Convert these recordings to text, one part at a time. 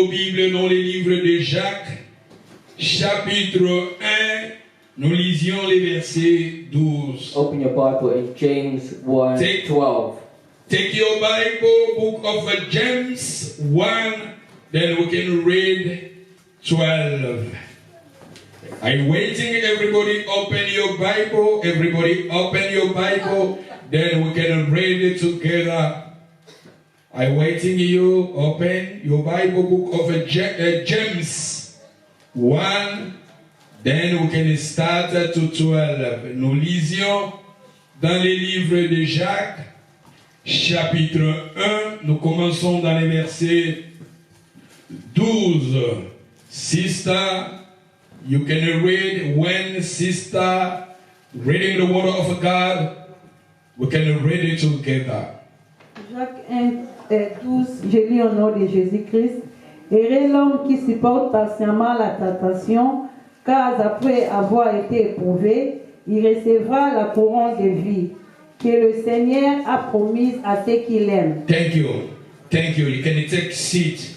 nos Bibles dans les livres de Jacques, chapitre 1, nous lisions les versets 12. Open your Bible in James 1:12. Take your Bible, book of James 1, then we can read 12. I'm waiting, everybody open your Bible, then we can read it together. I'm waiting you, open your Bible, book of James 1, then we can start to 12. Nous lisions dans les livres de Jacques, chapitre 1, nous commençons dans les versets 12. Sister, you can read when sister reading the word of God, we can read it together. Jacques 1:12, je lis au nom de Jésus-Christ. Heureux l'homme qui supporte patiemment la tentation, car après avoir été éprouvé, il recevra la couronne de vie que le Seigneur a promise à ceux qui l'aiment. Thank you. You can take seat.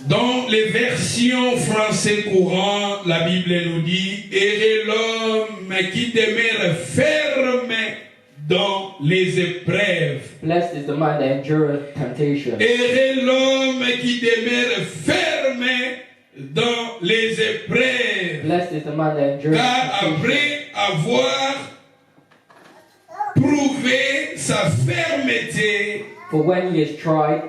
Dans les versions français courant, la Bible nous dit « Heureux l'homme qui demeure ferme dans les épreuves. » Blessed is the man that endureth temptation. Heureux l'homme qui demeure ferme dans les épreuves. Blessed is the man that endureth Car temptation. après avoir prouvé sa fermeté, For when he is tried,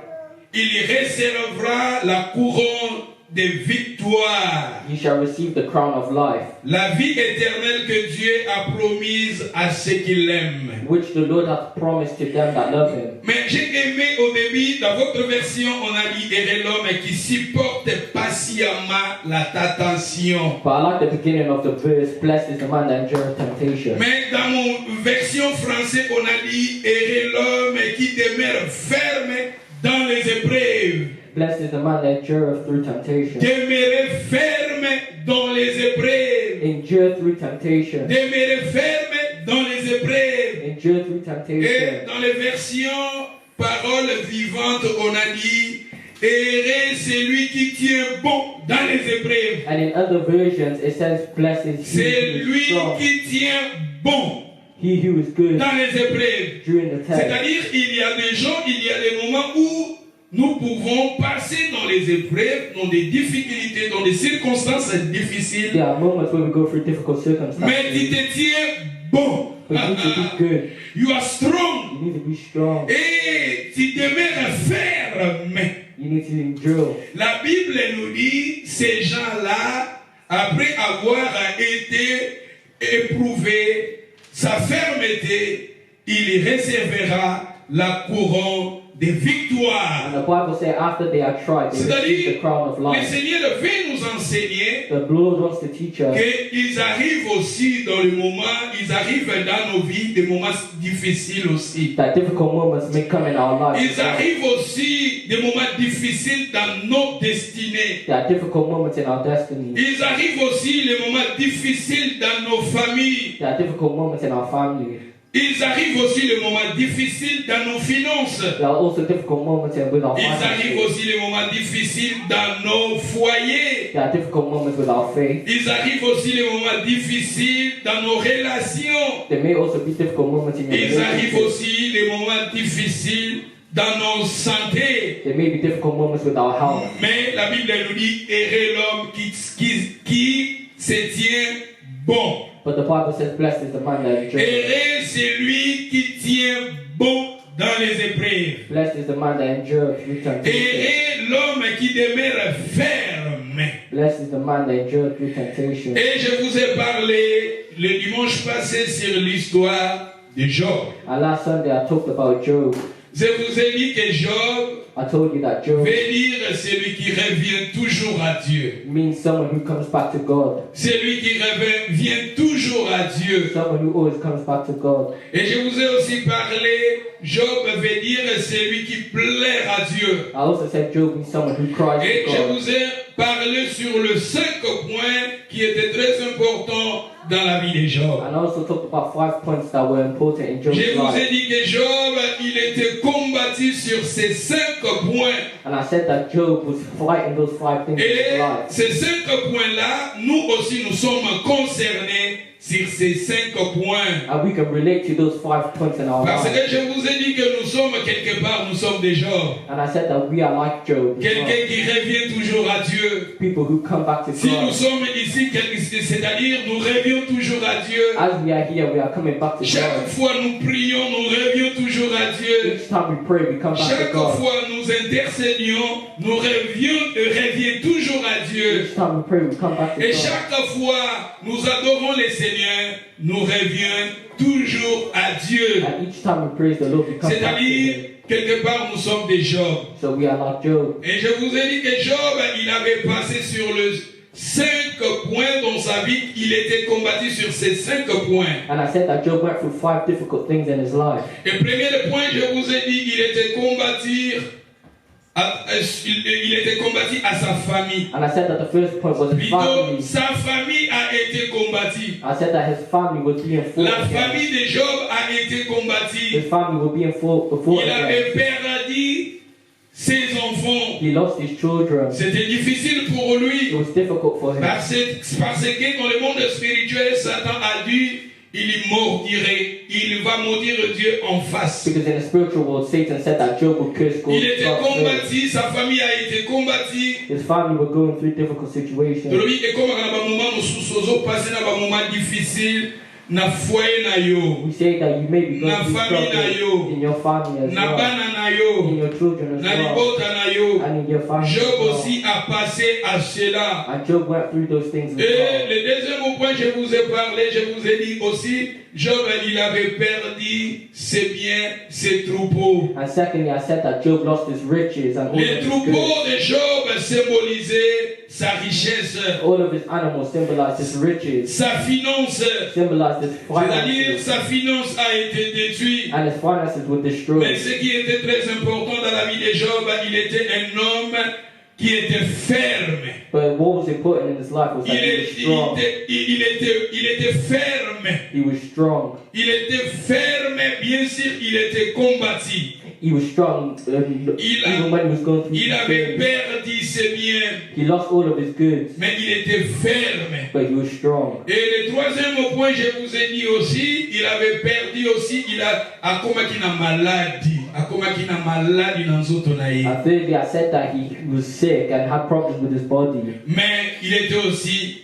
il recevra la couronne de victoire. he shall receive the crown of life, La vie éternelle que Dieu a promise à ceux qui l'aiment. which the Lord hath promised to them that love him. Mais j'ai aimé au début, dans votre version, on a dit heureux l'homme qui supporte patiemment la tentation. But I like the beginning of the verse, blessed is the man that endureth temptation. Mais dans mon version française, on a dit heureux l'homme qui demeure ferme dans les épreuves. Blessed is the man that endureth through temptation. Demeurez ferme dans les épreuves. Endure through temptation. Demeurez ferme dans les épreuves. Endure through Et temptation. dans les versions paroles vivantes, on a dit heureux celui qui tient bon dans les épreuves. And in other versions, it says, blessed is he C'est who is lui strong, qui tient bon he who is good dans les épreuves. during the test. C'est-à-dire, il y a des gens, il y a des moments où nous pouvons passer dans les épreuves, dans des difficultés, dans des circonstances difficiles, There are moments where we go through difficult mais tu circumstances, te tiens bon. but you need to be good. You are strong. You need to be strong. Et tu demeures ferme. You need to endure. La Bible nous dit, ces gens-là, après avoir été éprouvés, sa fermeté, il recevra la couronne de victoire. And the Bible says after they are tried, they receive the C'est-à-dire, crown of le life. Seigneur veut nous enseigner The Lord wants to teach us qu'ils arrivent aussi dans le moment, ils arrivent dans nos vies des moments difficiles aussi. that difficult moments may come in our lives. Ils arrivent aussi des moments difficiles dans nos destinées. There are difficult moments in our destiny. Ils arrivent aussi les moments difficiles dans nos familles. There are difficult moments in our family. Ils arrivent aussi les moments difficiles dans nos finances. There are also difficult moments with our Ils arrivent finances. aussi les moments difficiles dans nos foyers. There are difficult moments with our faith. Ils arrivent aussi les moments difficiles dans nos relations. There may also be difficult moments in your Ils arrivent relationship. aussi les moments difficiles dans nos santé. There may be difficult moments with our health. Mais la Bible nous dit, heureux l'homme qui se tient bon. But the Bible says, blessed is the man that endures. Heureux celui qui tient bon dans les épreuves. Blessed is the man that endures through temptation. Heureux l'homme qui demeure ferme. Blessed is the man that endures through temptation. Et je vous ai parlé le dimanche passé sur l'histoire de Job. And last Sunday I talked about Job. Je vous ai dit que Job I told you that Job veut dire celui qui revient toujours à Dieu. means someone who comes back to God. Celui qui revient toujours à Dieu. Someone who always comes back to God. Et je vous ai aussi parlé, Job veut dire celui qui plaît à Dieu. I also said Job means someone who cries Et to je God. vous ai parlé sur le 5 point qui était très important dans la vie de Job. And also talked about 5 points that were important in Job's Je vous ai life. dit que Job, il était combattu sur ces 5 points. And I said that Job was fighting those 5 things in his Et life. ces 5 points-là, nous aussi, nous sommes concernés sur ces 5 points. And we can relate to those 5 points in our Parce que life. je vous ai dit que nous sommes quelque part, nous sommes des Job. And I said that we are like Job. as well. Quelqu'un qui revient toujours à Dieu. People who come back to Si nous God. sommes ici, c'est-à-dire nous revions toujours à Dieu. As we are here, we are coming back to Chaque God. fois nous prions, nous revions toujours à Dieu. Each time we pray, we come back Chaque to God. fois nous intercédions, nous revions toujours à Dieu. Each time we pray, we come back to Et God. chaque fois nous adorons le Seigneur, nous revions toujours à Dieu. And each time we praise the Lord, we come back to C'est-à-dire, Him. quelque part nous sommes des Job. So we are like Job. Et je vous ai dit que Job, il avait passé sur le 5 points dans sa vie, il était combattu sur ces 5 points. And I said that Job went through 5 difficult things in his life. Et premier point, je vous ai dit, il était combattu à sa famille. And I said that the first point was his Plutôt, family. sa famille a été combattue. I said that his family was being fought La against. famille de Job a été combattue. His family was being fought Il against. avait perdu ses enfants. He lost his children. C'était difficile pour It lui. was difficult for him. Parce que dans le monde spirituel, Satan a dit, il mordirait, il va maudire Dieu en face. Because in the spiritual world, Satan said that Job would curse God. Il était God's face. combattu, sa famille a été combattue. His family were going through difficult situations. Et comme dans un moment nous passé dans un moment difficile, na foyer na yo, We say that you may be going Na through famille na yo. struggle in your family as na well, bana na yo, in your children as na well, libota na yo. and in your family as Job well. aussi a passé à cela. And Job went through those things as Et well. le deuxième point, je vous ai parlé, je vous ai dit aussi, Job, il avait perdu ses biens, ses troupeaux. And secondly, I said that Job lost his riches and all of Les his troupeaux goods. de Job symbolisaient sa richesse, All of his animals symbolized his riches, sa finance. symbolized his C'est-à-dire, finances, sa finance a été détruite. and his finances were Mais destroyed. ce qui était très important dans la vie de Job, il était un homme qui était ferme. But what was important in his life was that Il était ferme. he was strong. Il était ferme, bien sûr, il était combattu. He was strong. Even when he was going through Il these avait things, perdu ses biens, he lost all of his goods, mais il était ferme. but he was strong. Et le troisième point, je vous ai dit aussi, il avait perdu aussi, il a comme qu'il a maladie, dans autres naïfs. And thirdly, I said that he was sick and had problems with his body, Mais il était aussi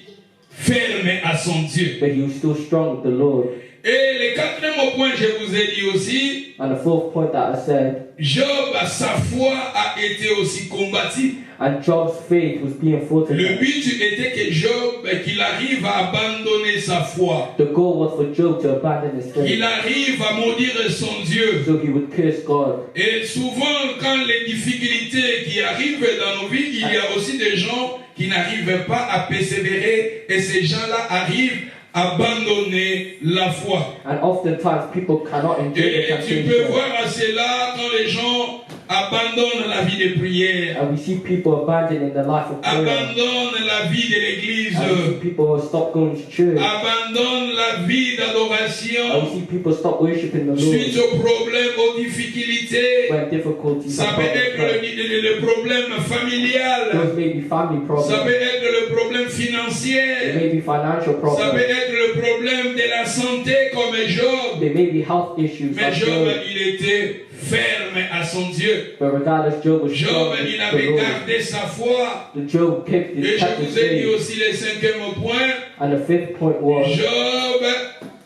ferme à son Dieu. but he was still strong with the Lord. Et le quatrième point, je vous ai dit aussi, And the fourth point that I said, Job, sa foi a été aussi combattue. and Job's faith was being fought Le against. but était que Job, qu'il arrive à abandonner sa foi. The goal was for Job to abandon his Qu'il faith, arrive à maudire son Dieu. so he would curse God. Et souvent, quand les difficultés qui arrivent dans nos vies, il y a aussi des gens qui n'arrivent pas à persévérer. Et ces gens-là arrivent à abandonner la foi. And oftentimes people cannot endure the Et tu peux temptation. voir à cela quand les gens abandonnent la vie de prière, And we see people abandoning the life of prayer. abandonnent la vie de l'église, And we see people stop going to church. abandonnent la vie And we d'adoration see people stop worshiping the suite Lord aux problèmes, aux difficultés. when difficulties Ça and peut problems être come. le problème familial, Those may be family ça problems. peut être le problème It financier, may be financial ça peut problems. être le problème de la santé comme Job. There may be health issues Mais like Job, Job. il était ferme à son Dieu. But regardless, Job was Job, strong il with the avait Lord. gardé sa foi. The Job kept Et his, je kept his vous ai dit faith. aussi le cinquième point. And the fifth point was Job,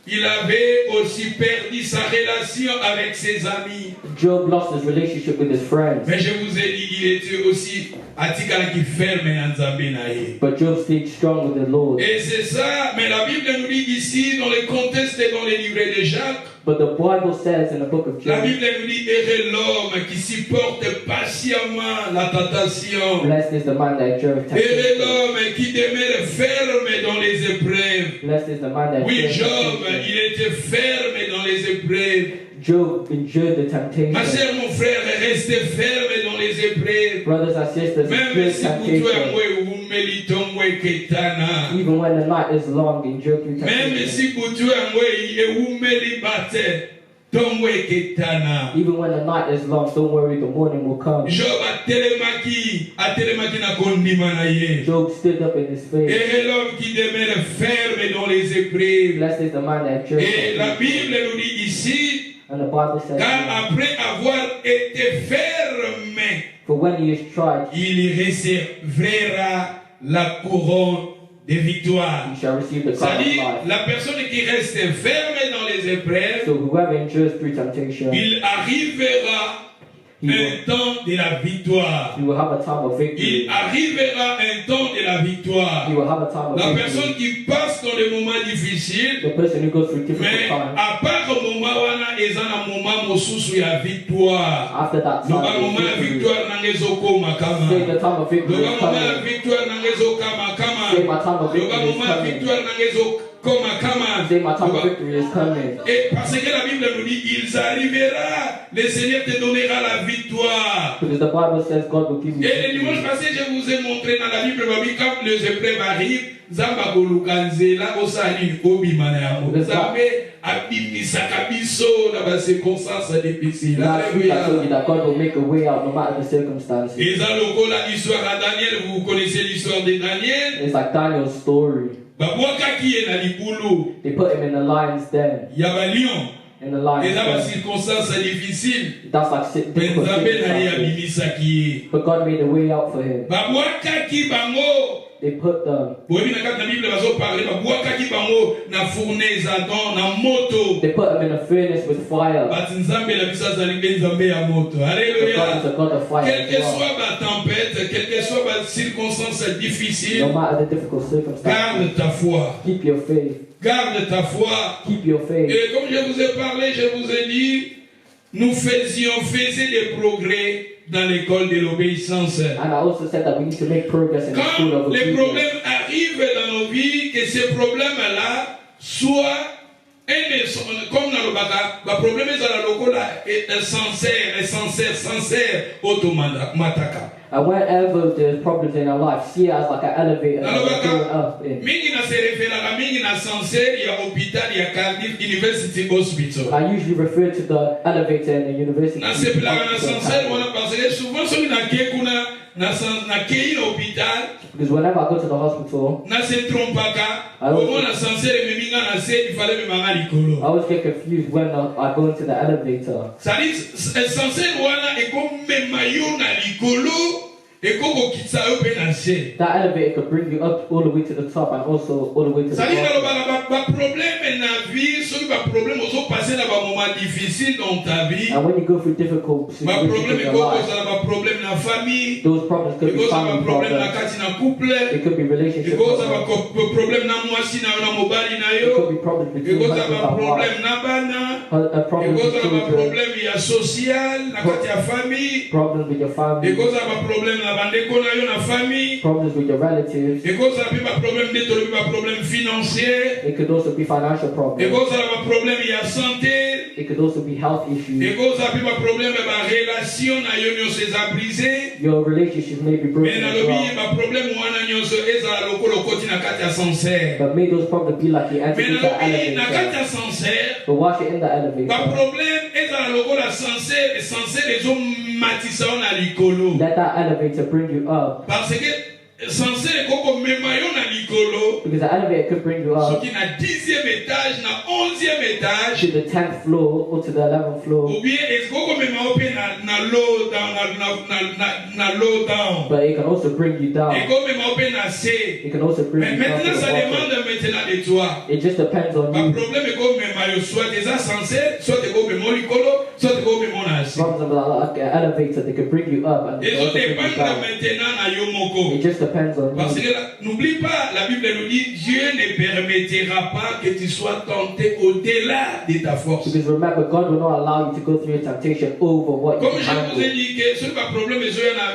il avait aussi perdu sa relation avec ses amis. Job lost his relationship with his friends. Mais je vous ai dit, il était aussi atikala qui ferme dans Nzambe na ye. But Job stayed strong with the Lord. Et c'est ça, mais la Bible nous dit ici, dans le contexte et dans les livrets de Jacques, But the Bible says in the book of la Job, Bible nous dit, heureux l'homme qui supporte patiemment la tentation. blessed is the man that endureth Heureux temptation. l'homme qui demeure ferme dans les épreuves. Blessed is the man that Oui, endureth Job, temptation. il était ferme dans les épreuves. Job endured the temptation. Ma sœur, mon frère, restez ferme dans les épreuves. Brothers and sisters, Même endure si vous temptation. Even when the night is long, endure through Même temptation. si vous Even when the night is long, don't worry, the morning will come. Job Job stood up in his faith. Et l'homme qui demeure ferme dans les épreuves. Blessed is the man that endures. Et la Bible nous dit ici, And the Bible says, car après avoir été ferme, for when he is tried, il recevra la couronne de victoire. he shall receive the crown of C'est-à-dire, life. la personne qui reste ferme dans les épreuves, So whoever endures through temptation, il arrivera un temps de la victoire. he will have a time of victory. Il arrivera un temps de la victoire. He will have a time of La victory. personne qui passe dans les moments difficiles, The person who goes through difficult mais times, à part le moment wana eza na moment mosusu ya victoire. after that Loba time, moment ya of victory. victoire nangezokoma kama. Say the time of victory Loba is moment ya coming. victoire nangezokama kama. Say my time of Loba victory is moment ya coming. victoire nangezokoma kama. Say my time of Loba- victory is coming. Et parce que la Bible nous dit, ils arrivera, le Seigneur te donnera la victoire. Because the Bible says God will give you Et le victory. dimanche passé, je vous ai montré dans la Bible, quand les épreuves arrivent, Zamba Golukanzela, Osali, Obimana Yamo. Zambe, Abimisaka Biso, dans les circonstances difficiles. Last week I told you Alléluia. that God will make a way out no matter the circumstances. Et ça, l'histoire à Daniel, vous connaissez l'histoire de Daniel. It's like Daniel's story. Babouaka qui est dans l'Ipulu, They put him in the lion's den. il y a un lion. In the Et lion's dans les den. circonstances difficiles, That's like difficult Benzabé n'a circumstances. Abimisa. But God made a way out for him. Babouakaki bango. They put them. Boyebi na kati na Bible bazoparle babouakaki bango na fournaise dans na moto. They put him in a furnace with fire. Bati nzambe la biso azali mpe nzambe ya moto. But God is Alléluia. a God of fire Quelle que as well. soit la tempête, quelle que soit la circonstance difficile, No matter the difficult circumstances, garde ta foi. keep your faith. Garde ta foi. Keep your faith. Et comme je vous ai parlé, je vous ai dit, nous faisions des progrès dans l'école de l'obéissance. And I also said that we need to make progress in the school of Quand les obedience. problèmes arrivent dans nos vies, que ces problèmes-là soient comme dans le baga, le problème est dans la locola et sincère, automataka. And wherever there's problems in our life, see it as like an elevator that we're going up in. Mingi na se refera mingi na sincère ya hôpital ya Cardiff University Hospital. I usually refer to the elevator in the university. Na se pela na sincère wana parce que souvent soki na ke kuna na kei na hôpital Because whenever I go to the hospital, na se trompaka I always- au na sincère meminga na se il fallait me manga likolo. I always get confused when I go into the elevator. C'est-à-dire, sincère wana ekomema yo na likolo ekokokitisa yo mpe na se. That elevator could bring you up all the way to the top and also all the way to the C'est-à-dire bottom. nalobaka baproblème na vie soki baproblème ozopase na bamoment difficile dans ta vie, And when you go through difficult situations baproblème in your life, ekokozala baproblème na famille, those problems could be ekozala family baproblème na problems. kati na couple, It could be relationship ekozala problems. baproblème na mwasi na yo na mobali na It yo, could be problems between ekozala husband and wife. baproblème na bana, A problem with ekozala children. baproblème ya social na kati ya famille, Problems with your family. ekozala baproblème na bandeko na yo na famille, Problems with your relatives. ekozala mpe baproblème nde tolobi baproblème financier, It could also be financial problems. ekozala baproblème ya santé, It could also be health issues. ekozala mpe baproblème ya barelation na yo nyonso eza brise. Your relationships may be Mais broken as nalobi well. baproblème wana nyonso ezala lokola okoti na kati ya sincère. But may those problems be like you enter Mais into the nalobi na kati elevator. ya sincère, But once you're in the elevator, baproblème ezala lokola sincère, et sincère ezomatisa yo na likolo. let that elevator bring you up. Parce que sincère ekokomema yo na likolo, Because the elevator could bring you up soki na 10e étage, na 11e étage, to the 10th floor or to the 11th floor. ou bien ekokomema yo mpe na low down, na low down. But it can also bring you down. Ekomema yo mpe na se. It can also bring Mais you down to maintenant, the ça bottom. demande maintenant de toi. It just depends on Le you. problème est qu'on met maillot soit déjà sincère, soit des gros bémol licolo, soit des gros bémol assis. Problems are like an elevator, they can bring you up and they Et can ça also bring dépend you down. maintenant à Yomoko. It just depends on Parce you. que n'oublie pas, la Bible nous dit, Dieu ne permettra pas que tu sois tenté au-delà de ta force. Because remember, God will not allow you to go through a temptation over what you Comme can je vous ai handle. dit que ce n'est pas problème, mais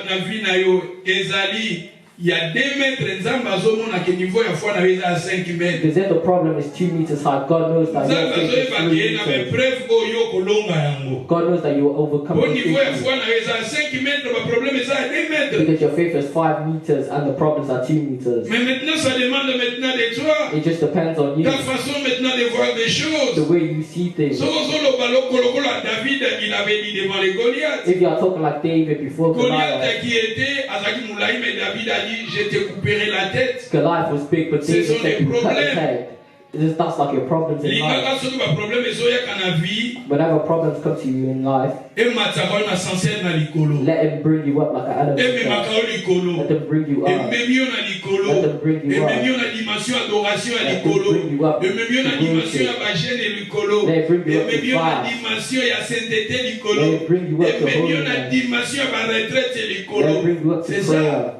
na vie na yo, ezali il y a 2 mètres nzambe azomona ke niveau ya foi na eza à 5 mètres. Because if the problem is 2 meters high, God knows that Nzambe your faith is azoyeba 3 ke na meters. preuve oyo kolonga yango. God knows that you will overcome Au the niveau ya issue. foi na eza à 5 mètres, ba problème eza à 2 mètres. Because your faith is 5 meters and the problems are 2 meters. Mais maintenant ça demande maintenant de toi It just depends on you, ta façon maintenant de voir des choses. the way you see things. So ozoloba lokolokola David il avait dit devant les Goliath. If you are talking like David before Goliath, Goliath qui était Azaki Moulaï, mais David a dit je te couperai la tête. Goliath was big, but Ce David sont said des you cut his problèmes. head. That's like your problems in life. Lingaka soki ba problème ezoya kana vie Whenever problems come to you in life, e mataka na ascenseur na likolo. let him bring you up like an E elevator. memaka o likolo. Let them bring you E up. memio na likolo. Let them bring you E up. memio na dimension adoration ya Let them likolo. bring you up E memio na to dimension ya worship. ba jeune likolo. Let them bring E you up to memio na fast. dimension ya sainteté likolo. Let them bring you E up to memio na holiness. dimension ya ba retraite Let likolo. them bring you up to C'est ça. prayer.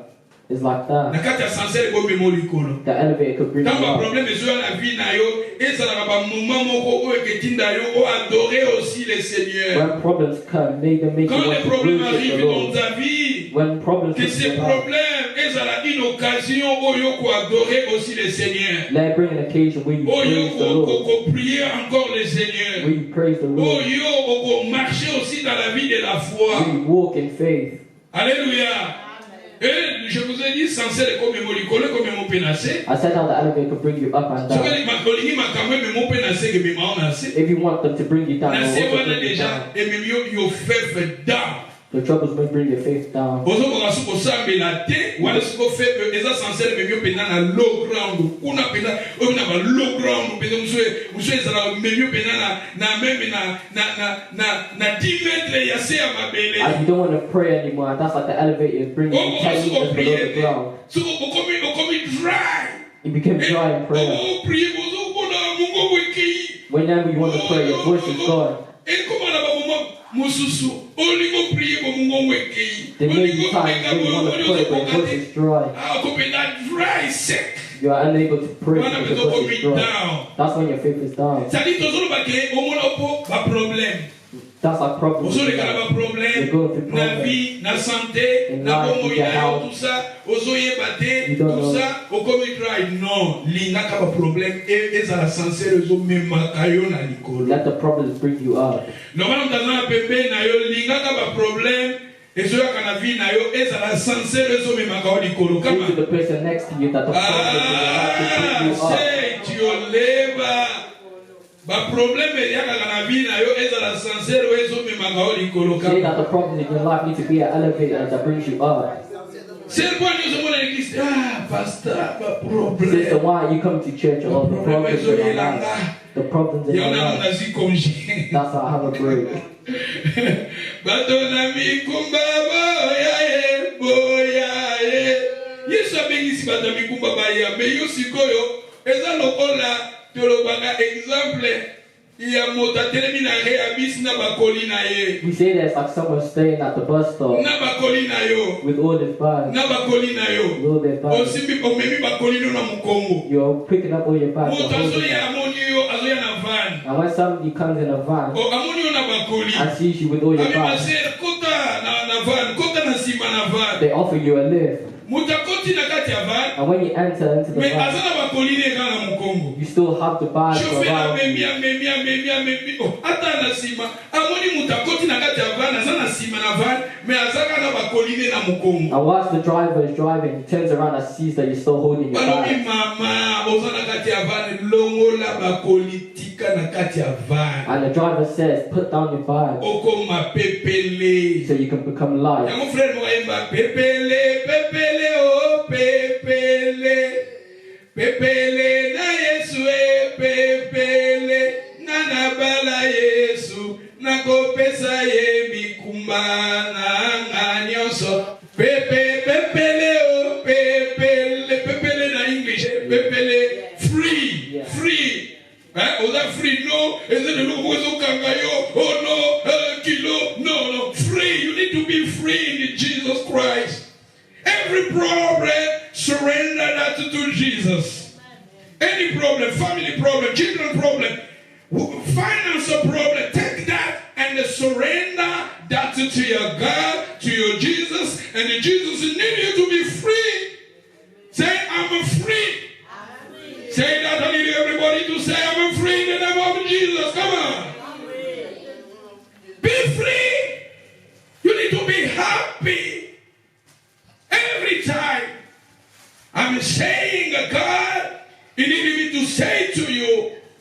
It's like Na that. kati ya ascenseur ko memo likolo. The elevator could bring you Quand ba up. problème ezoya na vie na yo, ezalaka ba moment moko oyo eketinda yo o adorer aussi le Seigneur. When problems come, may them make you Quand want les to problèmes worship arrivent the dans Lord. ta vie, When problems que come to ces your life, problèmes ezala une occasion oyo ko adorer aussi le Seigneur. let it bring an occasion where you Oyo praise the Lord. ko prier encore le Seigneur. Where you praise the Lord. Oyo ko marcher aussi dans la vie de la foi. Where you walk in faith. Alléluia. Et je vous ai dit sincère comme molikolo comme mon penacé. I said how the elevator could bring you up and So down. que makolingi makamwe me mon penacé que me ma na If you want them to bring you down, na they'll se also wana bring you déjà down. et même yo fait down. The troubles may bring your faith down. Ozokoka soki osambela te wana soki ofeble eza sincere memi mpenza na low ground kuna mpenza oyo na ba low ground mpenza mosu ezala memi mpenza na meme na 10 metre ya se ya mabele. And you don't want to pray anymore. That's like the elevator is bringing you 10 meters below the ground. So okomi dry. You become dry in prayer. Prier ozokona mungu wekei. Whenever you want to pray, your voice is gone. Ekomana ba moment mosusu olingo prier bo mungu wekei. There may be times when you want to pray, but your voice is dry. Okomena dry sick. You are unable to pray because your voice is dry. Down. That's when your faith is down. C'est-à-dire tozoloba ke omona po ba problème. That's like problems. Ozoleka ba problème na vie, na santé, na bomo ina tout ça, ozoyeba te tout ça, okomi dry non, lingaka ba problème et ezala sincère ezomemaka yo na likolo. Let the problems bring you up. Normalement dans la pembe na yo lingaka ba problème ezoyaka na vie na yo ezala sincère ezomemaka yo likolo Say kama to the person next to you that the problems in your life will bring you up. say to your labor ba problème yaka na vie na yo ezala sincère ezomemaka yo likolo Say kama that the problems in your life need to be an elevator that brings you up. c'est quoi nous sommes dans l'église pasteur ba Sister, problème why you come to church? All the problems in your life. The problems in your yana life. nazi congé That's how I have a break. bato na mikumba boya Yesu abengisi bato na mikumba baya me yo sikoyo eza lokola tolobaka exemple ya moto atelemi na re ya bisi na bakoli na ye We say that it's like someone staying at the bus stop na bakoli na yo with all his bags. na bakoli na yo With all their bags. osimbi omemi bakoli no na mukongo You're picking up all your bags. moto You're holding azoya them. amoni yo azoya na van And when somebody comes in a van amoni yo na bakoli and sees you with all your bags, abimase kota na van kota na nsima na van they offer you a lift. moto akoti na kati ya van And when you enter into the me van, aza na bakoli ne kaka na mukongo you still have the bags shofer around you. amemi ata na nsima amoni moto akoti na kati ya van aza na nsima na van me aza kaka na bakoli ne na mukongo And whilst the driver is driving, he turns around and sees that you're still holding your balobi bags. mama oza na kati ya van longola bakoli tika na kati ya van And the driver says, put down your bags okoma pepele so you can become light. yango frere moko ayemba pepele o pepele na yesu pepele na bala yesu nakopesa ye mikumba na nyonso pepele o pepele na English pepele free oza free no ezele lokozo kanga yo oh no kilo no free you need to be free in Jesus Christ. Every problem, surrender that to Jesus. Any problem, family problem, children problem, financial problem, take that and surrender that to your God, to your Jesus, and Jesus need you to be free.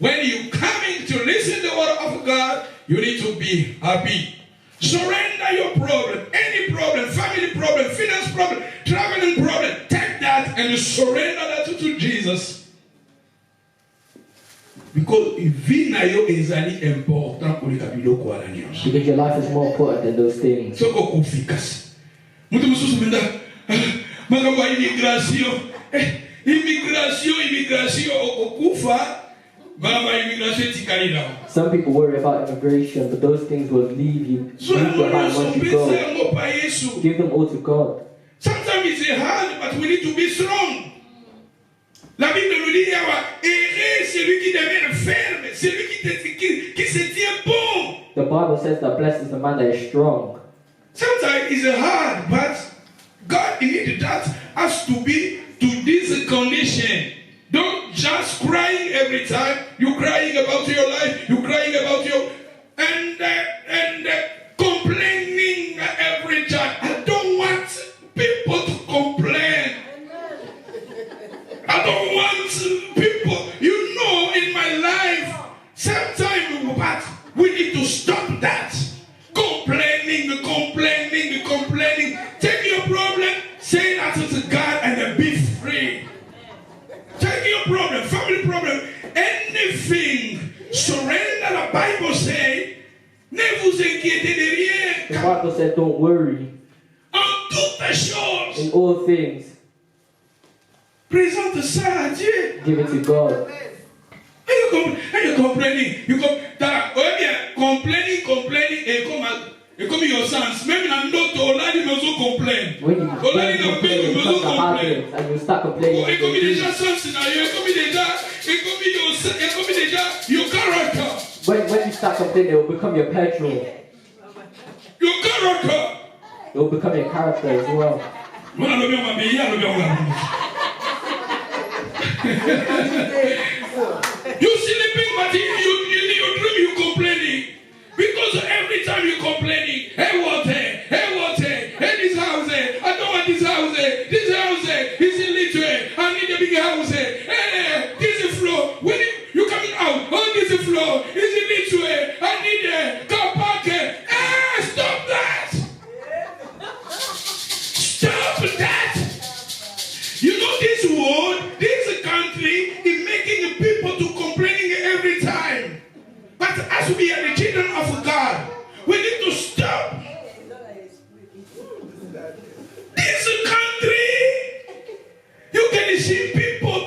when you coming to listen to the word of God, you need to be happy. Surrender your problem, any problem, family problem, finance problem, traveling problem. Take that and surrender that to Jesus. Because Because your life is more important than those things. Some people worry about immigration, but those things will leave you behind once you go. Give them all to God. Sometimes it's hard, but we need to be strong. La Bible nous dit, errer, c'est lui qui demeure ferme, c'est lui qui se tient bon. The Bible says that blessed is the man that is strong. Sometimes it's hard, but God needs us to be to this condition. Don't just crying every time. You're crying about your life. You're crying about your and complaining every time. I don't want people to complain. I don't want people. You know, in my life, sometimes but we need to stop that. Complaining. Take your problem, say that to God, and then be free. Take your problem, family problem, anything. Surrender. The Bible says, ne vous inquiétez de rien. The Bible said, don't worry. En toutes choses. In all things. Présente ça à Dieu. Give it to God. And you're complaining. Complaining, et comme your sons, même dans d'autres, on a dit, mais on complain. When you complain, it becomes a habit, and you start complaining. Et comme déjà sens, et comme déjà your character. When you start complaining, it will become your petrol. Your character. It will become your character as well. You sleeping, but in your dream you complaining. Because every time you complaining, hey this house, I don't want this house, is illiterate, I need a big house, hey, this floor, when you coming out, this floor, is illiterate, I need a car park, stop that! Stop that! You know this world, this country is making people to complaining every time. But as we are the children of God, we need to stop. This country, you can see people,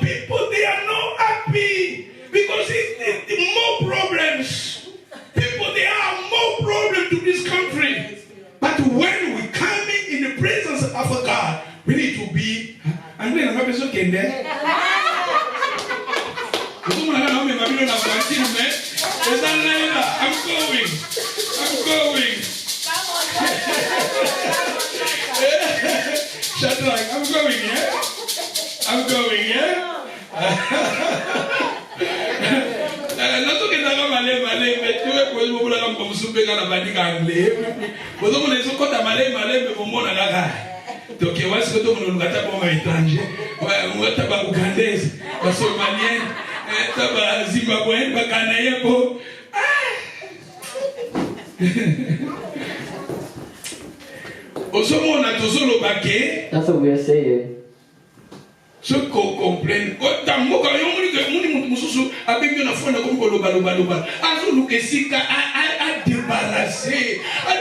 they are not happy because it's more problems. People, there are more problems to this country. But when we come in the presence of God, we need to be. I'm going to have a look in there. I'm going. Shadrach, I'm going, yeah? I'm going, yeah? Donc, il y a ce que nous avons étranger, taba ougandaise, somalienne, taba zimbabwéenne, ghanéenne. That's what we are saying. Ceux qui comprennent,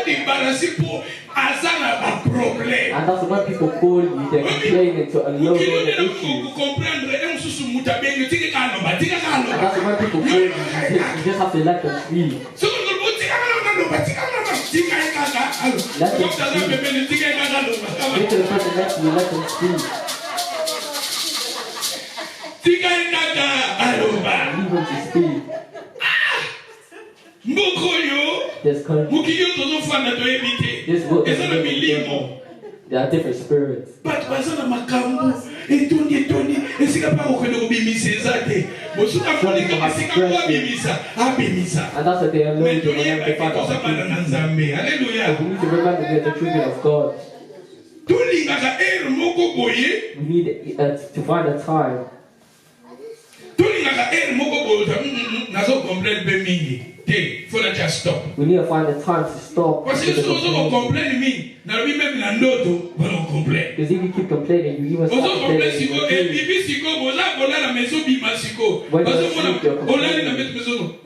débarrasser pour un problème. And that's when people call you, they're complaining to unload all the issues. And that's when people call you, you just have to let them speak. Let them speak. Get to the person next to you, let them speak. Leave them to speak. This country, this world is different. There are different spirits. And that's what they are learning to whenever they find opportunities. We need to remember we are the children of God. We need to find a time. nazo complain be mingi. Hey, faut la just stop. We need to find the time to stop. Parce que si on complain mi, na lui même na ndoto, on complain. Because if you keep complaining, you even On start complain complaining. siko et bibi siko bola la maison bima siko. Parce que on a la maison.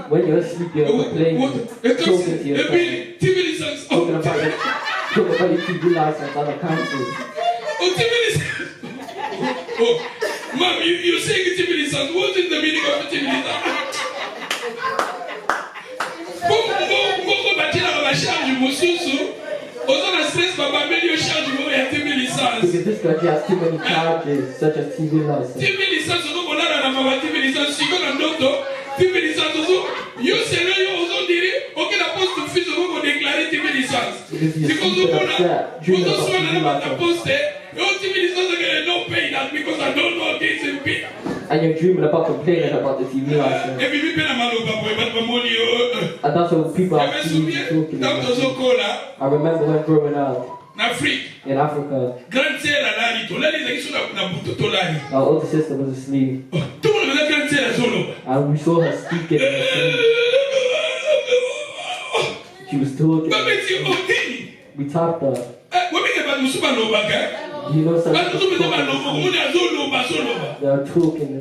When you're asleep, you're complaining, talking to yourself, talking about your TV license, other councils. Oh, Mom, you're saying TV license. What is the meaning of TV license? Because this country has too many charges, such as TV license. And you're dreaming about complaining about the TV license. And that's what people are talking about. I remember when growing up in Africa, our older sister was asleep. And we saw her speaking in her sleep. She was talking. We tapped her. You know something? They are talking.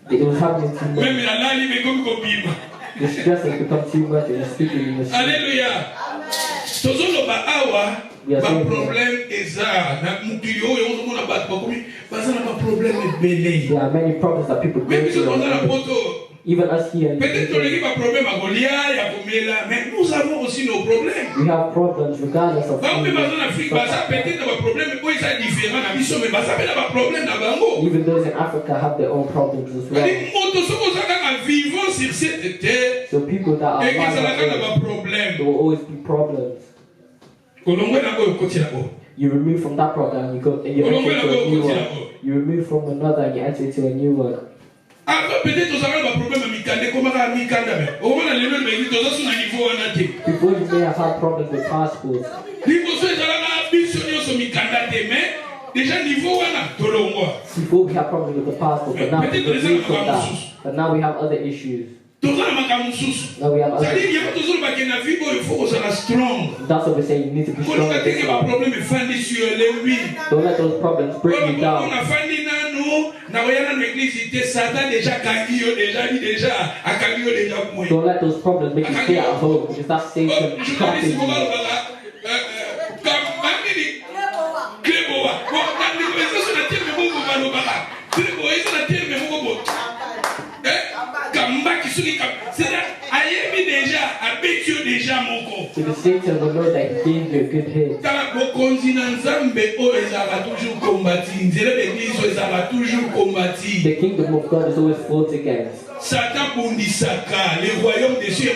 It was happening too much. The stress has become too much and you're speaking in the sleep. Hallelujah. Ba problème eza na mukili oyo ozomona bato bakomi baza na problème ebele. There are many problems that people go through. Even us here. Peut-être on a problème à Goliath, à Komela, mais nous avons aussi nos problèmes. We have problems regardless of. Even those in Africa have their own problems as well. So people that are alive, there will always be problems. You remove from that problem and you go and you enter into a new one. You remove from another and you enter into a new one. Peut-être que un problème before you may have had problems with passports. Before we have problems with the passport, but now we removed from that. But now we have other issues. Now we have other issues. That's what we're saying. You need to be strong. Don't let those problems bring you down. Don't let those problems make you stay at home because that's Satan trapping you. Because Satan will know that he gave you a good head. The kingdom of God is always fought against. Satan bondisaka, les royaumes des cieux,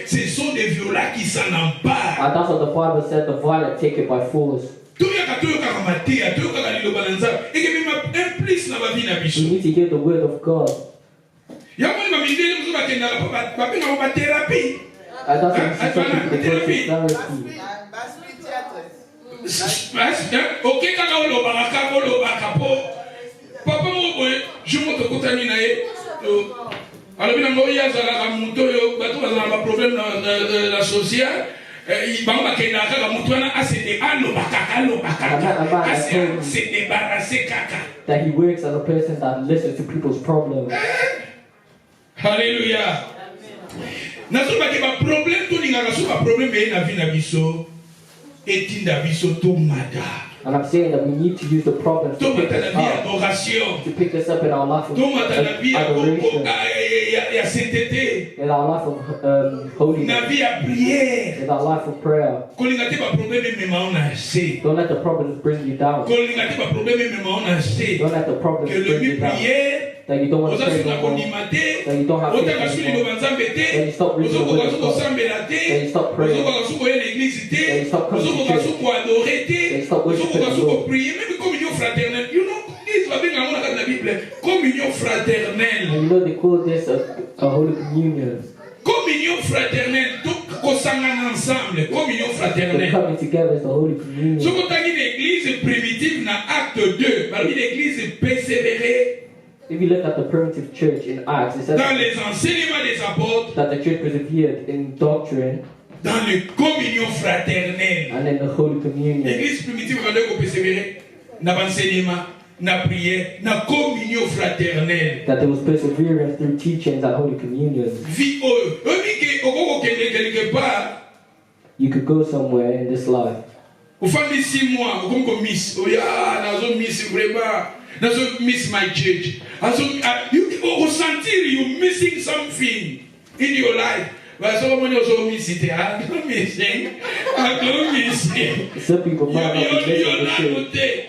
ce sont des violents qui s'en emparent. And that's what the Bible said, the violent take it by force. We need to hear the word of God. And that's what we should talk about that he works as a person that listens to people's problems. Hallelujah. And I'm saying that we need to use the problems to pick us up in our life of adoration, in our life of holiness, in our life of prayer. Don't let the problems bring you down. Don't let the problems bring you down. That you don't want to pray no more. That you don't have faith anymore. That you stop reading the word of God. That you stop praying. That you stop coming to church. That you stop worshiping the Lord. And you know they call this a Holy Communion. Communion fraternelle, donc ensemble, communion fraternelle. Coming together is the Holy Communion. Ce qu'on a dit l'église primitive dans Acte 2, parmi l'église persévérée. If you look at the primitive church in Acts, it says dans les enseignements des apôtres, that the church persevered in doctrine, dans les communions fraternelles. and in the Holy Communion. L'église primitive, quand on persévérer dans l'enseignement, dans la prière, dans la communion fraternelle. That there was perseverance through teachings and Holy Communion. You could go somewhere in this life. Au fin de 6 mois, comme miss, miss vraiment, miss my church. You ressentir you missing something in your life. Some people might not be missing the church.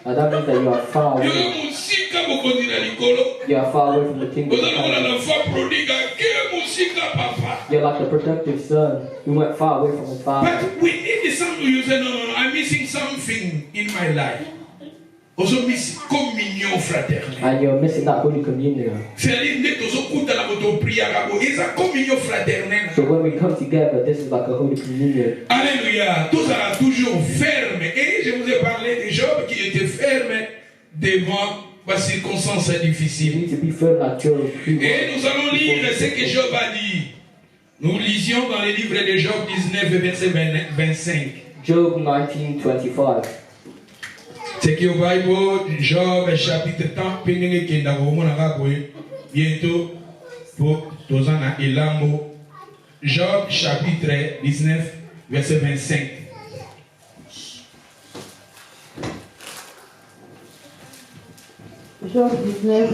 And that means that you are far away. You are far away from the kingdom of heaven. You're like the productive son who went far away from his father. But we need something. You say, no, I'm missing something in my life. Also miss communion fraternelle. And you're missing that Holy Communion. So when we come together, this is like a Holy Communion. Alléluia. Tout ça là toujours ferme. Et je vous ai parlé de Job qui était ferme devant les circonstances difficiles. You need to be firm like Job. Et nous allons lire ce que Job a dit. Nous lisions dans le livre de Job 19, verset 25. Job 19:25. C'est que au Bible, Job chapitre 30, bientôt pour Tozana et Lambo. Job chapitre 19, verset 25. Job 19,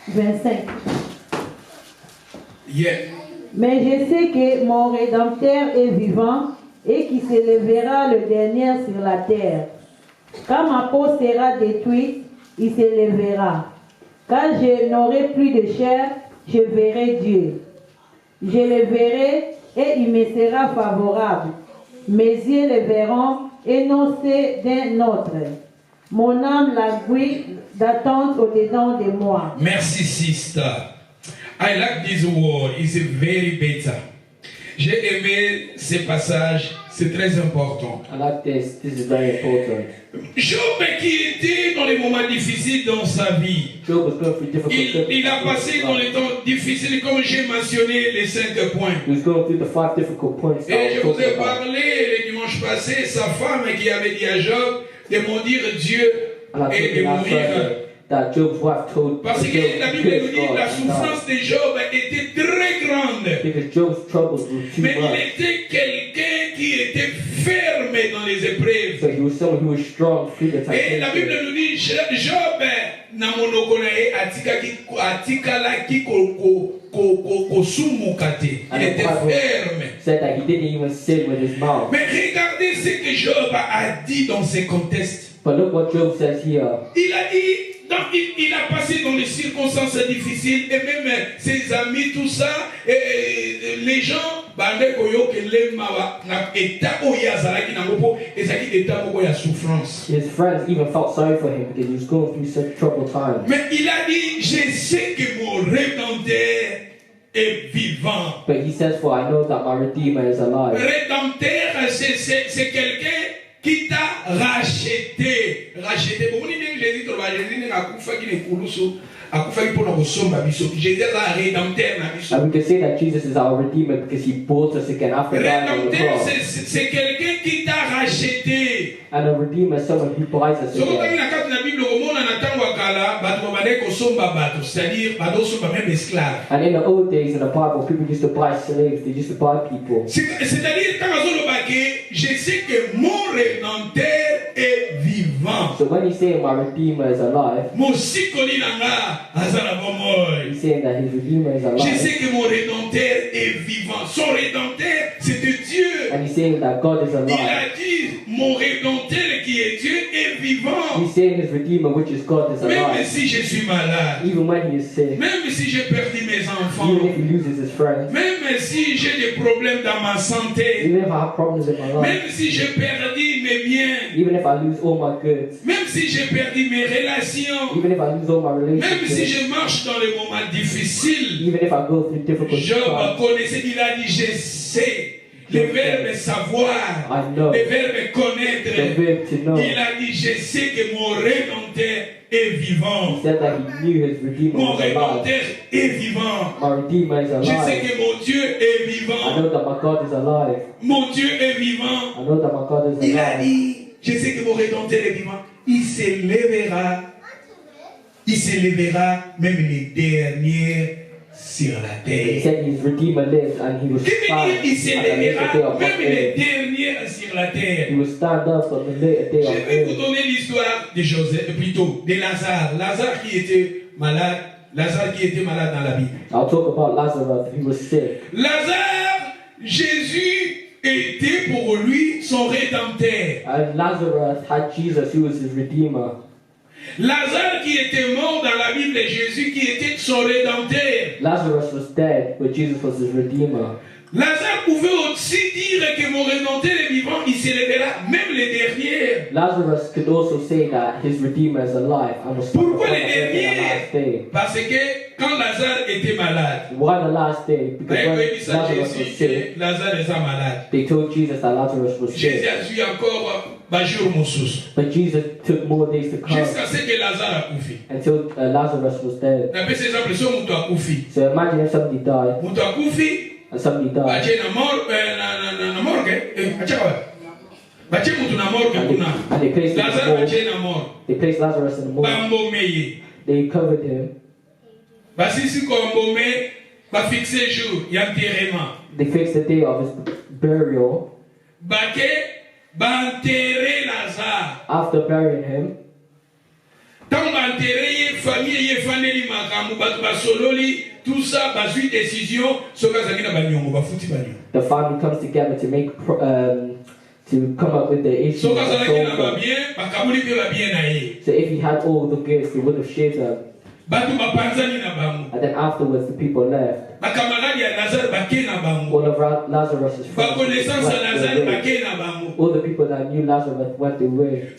25. Yeah. Mais je sais que mon Rédempteur est vivant et qu'il s'élèvera le dernier sur la terre. Quand ma peau sera détruite, il s'élèvera. Quand je n'aurai plus de chair, je verrai Dieu. Je le verrai et il me sera favorable. Mes yeux le verront et non ceux d'un autre. Mon âme languit d'attente au-dedans de moi. Merci, sister. I like this word. It's very better. J'ai aimé ce passage. C'est très important. I like this. This is very important. Job qui était dans les moments difficiles dans sa vie. Job was going through difficult circumstances. Il a passé dans les temps difficiles, comme j'ai mentionné les 5 points. He was going through the 5 difficult points. Et je vous ai parlé le dimanche passé, sa femme qui avait dit à Job de maudire Dieu et de mourir. That Job's wife told Parce que la Bible nous dit que la souffrance de Job était très grande. Because Job's troubles were too Mais much. il était quelqu'un qui était ferme dans les épreuves. So he was someone who was strong through the Et la Bible temptation. nous dit Job na monoko na ye atikalaki kosumuka te. Il était ferme. Said that he didn't even sin with his mouth. Mais regardez ce que Job a dit dans ce contexte. But look what Job says here. Il a dit, il a passé dans les circonstances difficiles et même ses amis, tout ça, et les gens, his friends even felt sorry for him because he was going through such troubled times. Mais il a dit, je sais que mon Rédempteur est vivant. But he says, for I know that my Redeemer is alive. Rédempteur, c'est quelqu'un qui t'a racheté. Racheté. Bon, Jésus and we can say that Jesus is our Redeemer because he bought us again after dying on the cross. C'est quelqu'un qui t'a racheté. And a Redeemer is someone who buys us again. And in the old days in the Bible, people used to buy slaves, they used to buy people. C'est-à-dire, je sais que mon Rédempteur est vivant. So when he's saying my Redeemer is alive, He's saying that his Redeemer is Je alive. sais que mon Rédempteur est vivant. Son Rédempteur, c'est de Dieu. And he's saying that God is Il alive. a dit, mon Rédempteur qui est Dieu est vivant. He's saying his Redeemer, which is God, is Même alive. si je suis malade, Even when he is sick, même si j'ai perdu mes enfants, even if he loses his friends, même si j'ai des problèmes dans ma santé, even if I have problems in my life, même si j'ai perdu mes biens, even if I lose all my goods, même si j'ai perdu mes relations, even if I lose all my même si relationships, je marche dans les moments difficiles, even if I go through difficult Job times, connaissait, il a dit, je sais le verbe savoir, le verbe connaître. Il a dit, je sais que mon Rédempteur est vivant. Mon Rédempteur est vivant. Je sais que mon Dieu est vivant. Mon Dieu est vivant. Il a dit, je sais que mon Rédempteur est vivant. Il s'élèvera même les derniers sur la terre. Il s'élèvera même les derniers sur la terre. Je vais vous donner l'histoire de Joseph, plutôt de Lazare. Lazare qui était malade dans la Bible. I'll talk about Lazarus, he was sick. Lazare, Jésus était pour lui son rédempteur. And Lazarus had Jesus, who was his redeemer. Lazare qui était mort dans la Bible, Jésus qui était son rédempteur. Lazarus was dead, but Jesus was his redeemer. Lazare pouvait aussi dire que mon rédempteur est vivant, il s'élèvera même les derniers. Lazarus could also say that his redeemer is alive and was Pourquoi les derniers? Parce que quand Lazare était malade, why the last day? Because when Lazarus was sick, Lazare est malade. They told Jesus that Lazarus was sick. Jésus a su encore But Jesus took more days to come jusqu'à ce que Lazare a couffé. Until Lazarus was dead. So imagine if somebody died. And somebody died. And they placed Lazarus in the morgue. They covered him. They fixed the day of his burial. After burying him, the family comes together to make to come up with the issue. So if he had all the gifts, he would have shared them. And then afterwards, the people left. All of Lazarus' friends went away. All the people that knew Lazarus went away.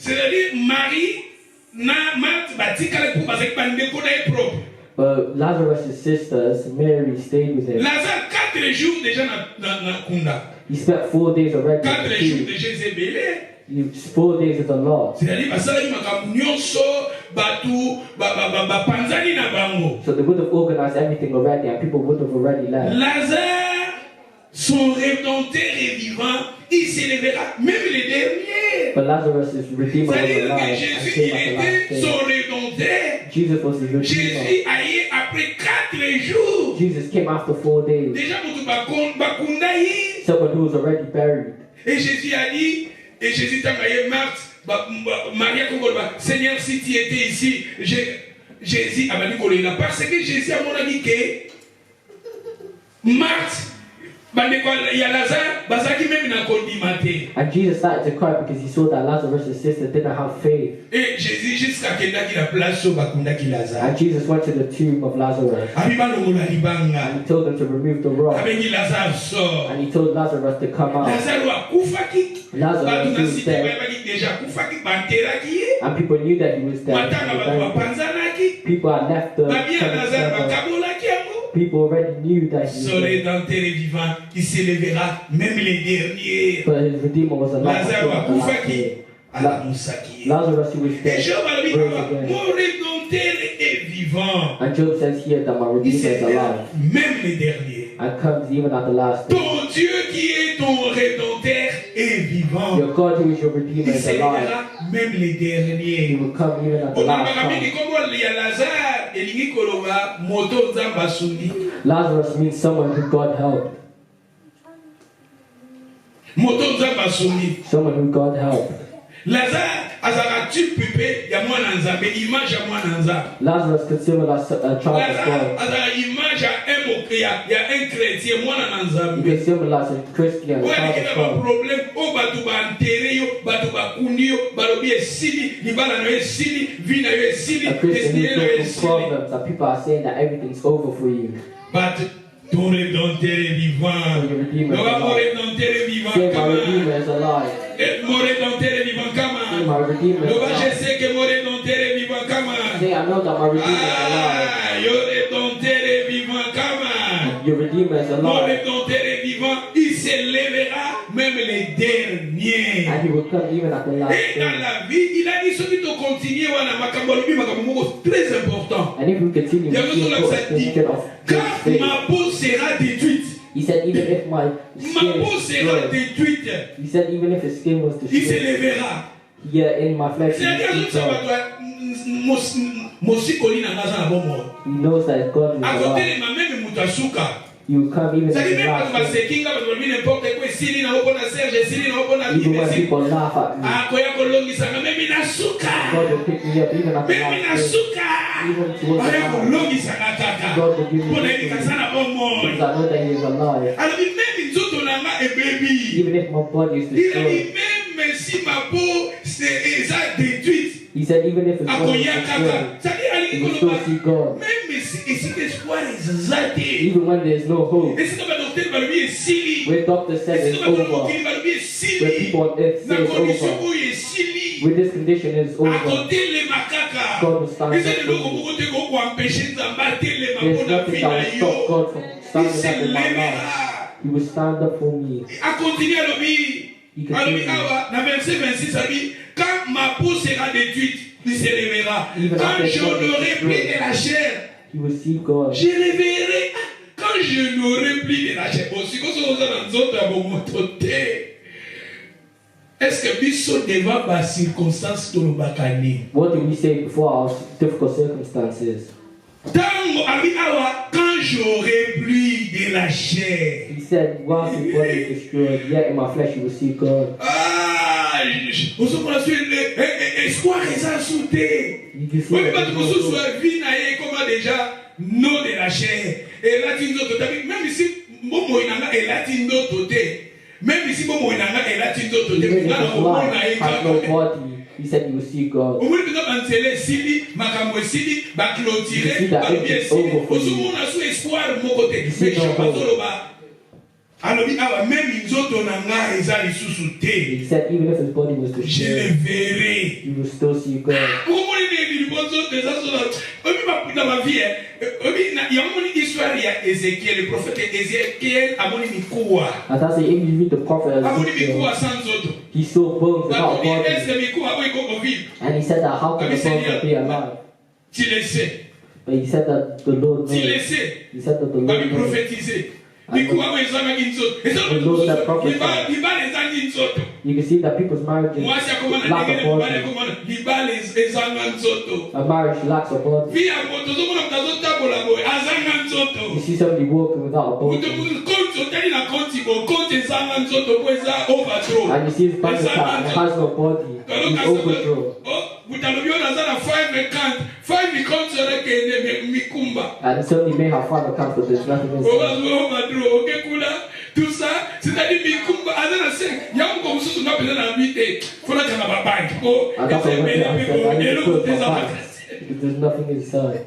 But Lazarus' sisters, Mary, stayed with him. He spent 4 days already. 4 days is a lot. So they would have organized everything already and people would have already left. Lazare, son rédempteur est vivant, il s'élèvera même les derniers. But Lazarus' redeemer was alive. Jésus, il était son rédempteur. Jesus was his redeemer. Jésus allait après 4 jours. Jesus came after 4 days. Déjà, someone who was already buried. Et Jésus a dit, et Jésus t'a envoyé Marthe, Maria Kongolba, Seigneur, si tu étais ici, Jésus a dit Koloïna. Parce que Jésus a mon avis que Marthe, il y a Lazare, Bazaki même n'a pas dit maté. And Jesus started to cry because he saw that Lazarus' sister didn't have faith. Et Jésus jusqu'à qu'il a la place sur Bakunda qui Lazare. And Jesus went to the tomb of Lazarus. And he told them to remove the rock. And he told Lazarus to come out. Lazarus was dead. And people knew that he was dead. People had left the people already knew that he was dead. But his redeemer was alive. Lazarus, who was dead, rose again. And Job says here that my redeemer is alive. And comes even at the last day. Your God, who is your redeemer, is alive. He will come even at the last time. Lazarus means someone who God helped. Someone who God helped. Lazarus could symbolize a child of God. He could symbolize a Christian, a child of God. A Christian who's going through problems and people are saying that everything's over for you. But ton rédempteur est vivant. Mon rédempteur est vivant. Say my redeemer is alive. Mon rédempteur est vivant. Come on. Say my redeemer is alive. Je sais que mon rédempteur est vivant. Come on. Say I know that my redeemer is alive. Your rédempteur est vivant. Come on. Your Redeemer is Mon alive. Rédempteur est vivant. Il s'élèvera même les derniers. And he will come even at the last Et dans day. la vie, il a dit, ceux qui t'ont continué, très important. And if we continue, Il y a we besoin will de put ça a dit, certificate of good quand faith. ma peau sera détruite, He said, even if my ma skin peau is sera destroyed, détruite, he said, even if his skin was il destroyed, s'élèvera. yeah, in my flesh, he C'est-à-dire, will que see God. he He knows that God is alive. He will come even at the last day. Even when people laugh at me, God will pick me up even at the last day. Even towards the last, God will give me victory because I know that He is alive. Even if my body is destroyed, He said, even if it's body is destroyed, you will still see God. Even when there is no hope, where doctors said it's over, where people on earth say it's over, where this condition is over, God will stand up for you. There's nothing that will stop God from standing up in my life. He will stand up for me. He continues. Quand ma peau sera détruite, il s'élèvera. Quand je n'aurai plus de la chair, He will see God. je le verrai. Quand je n'aurai plus de la chair, est-ce que biso devant ma circonstance de l'obakani? What did we say before our difficult circumstances? Quand j'aurai plus de la chair. He said, whilst his body is destroyed, yet in my flesh you will see God. Espoir est sauté. You can see Oui, that parce there's que ce no soit hope. vie naïe comme déjà non de la chair. Et là tu nous même ici Momo inanga et là tu nous toté. Même ici Momo inanga et là tu nous toté. Even if Là his on life naïe has no quand body, he said you will see God. au moins nous banzele sili makambo sili ba clôturer You see that ba bien it's sili. over for Au you. moins on a sous espoir mon côté. You see Mais je no pas hope. solo ba. Alors même nzoto nanga eza lisusu te. He said even if his body was Je le destroyed, verrai. you will still see God. Le prophète Ézéchiel a mon mikoua. And that's it, if you read the prophet A mon Ezekiel, mikoua sans autre. he saw bones without a body. Est-ce mikoua a mon vivre? And he said that how can the bones be alive? Tu le sais. But he said that the Lord Tu le knows. sais. He said that the Va Lord lui knows. prophétiser. Mikoua a besoin d'une autre. Et ça, il va les ans d'une autre. You can see that people's marriages Moi, c'est comment on lack a a dit, body. il va les ans d'une autre. A marriage lacks a body. Vie à moto, tout le monde a besoin de collaborer. Azan d'une autre. You see somebody walking without a body. And you see his bank account and has no body. He's overdrawn. And somebody may have 5 accounts, but there's nothing inside. Tout ça, c'est-à-dire Mikumba, il y a un comme ça, on a besoin d'inviter. Il faut la faire à la banque. And that's what I said. I need to close my bank because there's nothing inside.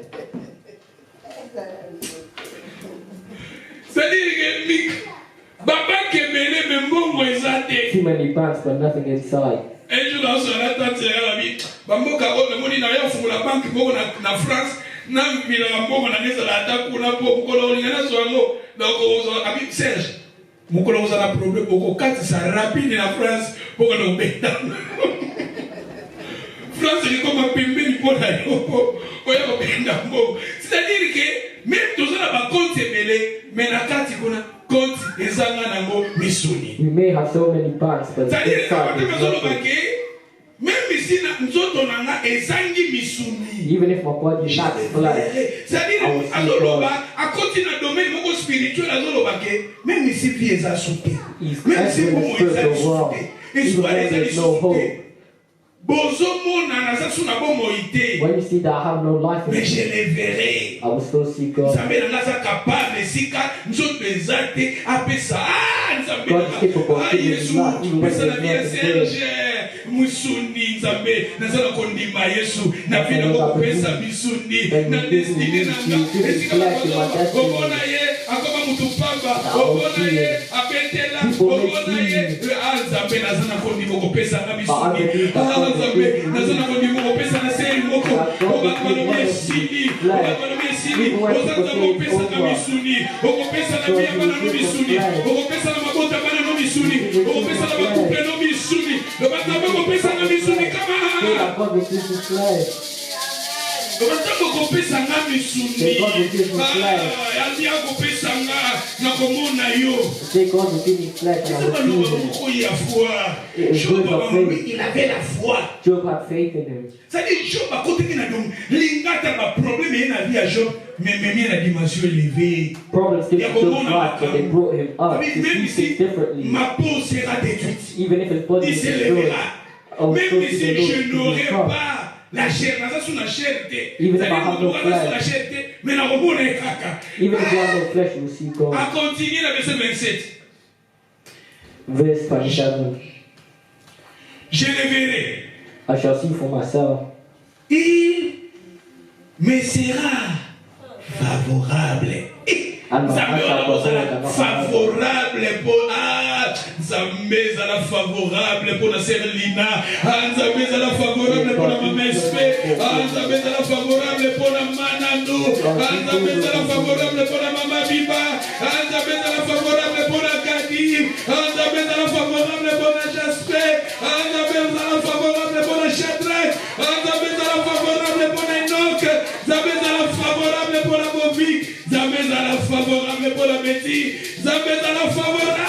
C'est-à-dire que Baba qui est mêlé, mais bon, moi, ça Too many banks, but nothing inside. un jour, dans son attente, c'est la vie. Bamboka, on a dit, il la banque, en France, na bila mbongo na nesa la ataku na po mukolo lingana swango donc abi Serge mukolo uzana problème oko kati sa rapide na France poko no beta France ni comme pembeni pona yo oya ko benda mbo c'est-à-dire que même tous na ba compte belé mais na kati kuna compte ezanga nango misuni We may have so many banks, but c'est-à-dire inside que there's solo nothing. bake même si na nzoto nanga ezangi misuni. Even if my body lacks life, c'est-à-dire azoloba a continuer dans domaine moko spirituel azoloba ke même si vie eza souté même si bon eza souté et soit eza souté bozo mona na sa suna bon moité when you see that I have no life in mais me, je les verrai I will still see God. Nzambe na sa capable sika nzoto ezate apesa Nzambe God is capable of giving Yesu you life, even when pesa na there's vie nothing Serge musuni Nzambe nazala kondima Yesu na vina ko pesa misuni na destiny na nga esika ko komona ye akoma mutu pamba obona ye abetela obona ye azambe nazana kondi moko pesa na misuni azambe nazana kondi moko pesa na seri moko obana mesini obana mesini ozanza kopesa na misuni okopesa na bia bana no misuni okopesa na mabota bana no misuni okopesa na bakuple no misuni obana kopesa na misuni kama Obatako kopesa nga misuni. Yandi akopesa nga na komona yo. C'est God who gave me flesh and I was Job il avait la foi. Job had faith in him. C'est-à-dire Job a côté qui n'a donc l'ingata ba problème et na vie à Job mais la dimension élevée. Problems didn't Job's life, but they brought him up to see things differently. Ma peau sera détruite. Even if his body is destroyed. Même si je n'aurais pas la chair, la chair, even if I have no flesh, even if I have no flesh, you will see God. A continuer le verset 27. Verse 27. Je le verrai. I shall see for myself. Il me sera favorable. Favorable pour Zambé la favorable pour la sœur Lina, Zambé la favorable pour la maman Espé, Zambé la favorable pour la Manando, Zambé la favorable pour la maman Biba, Zambé la favorable pour la Kadi, Zambé la favorable pour la Jasper, Zambé la favorable pour la Shadrach, Zambé la favorable pour la Enoch, Zambé la favorable pour la Bobik, Zambé la favorable pour la Betty, Zambé la favorable.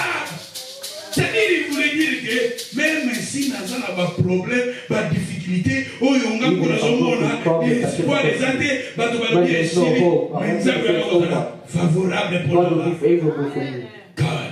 C'est-à-dire, il voulait dire que même si nous avons des problèmes, des difficultés, nous avons des espoirs, des athées, nous avons des favorable pour nous. God,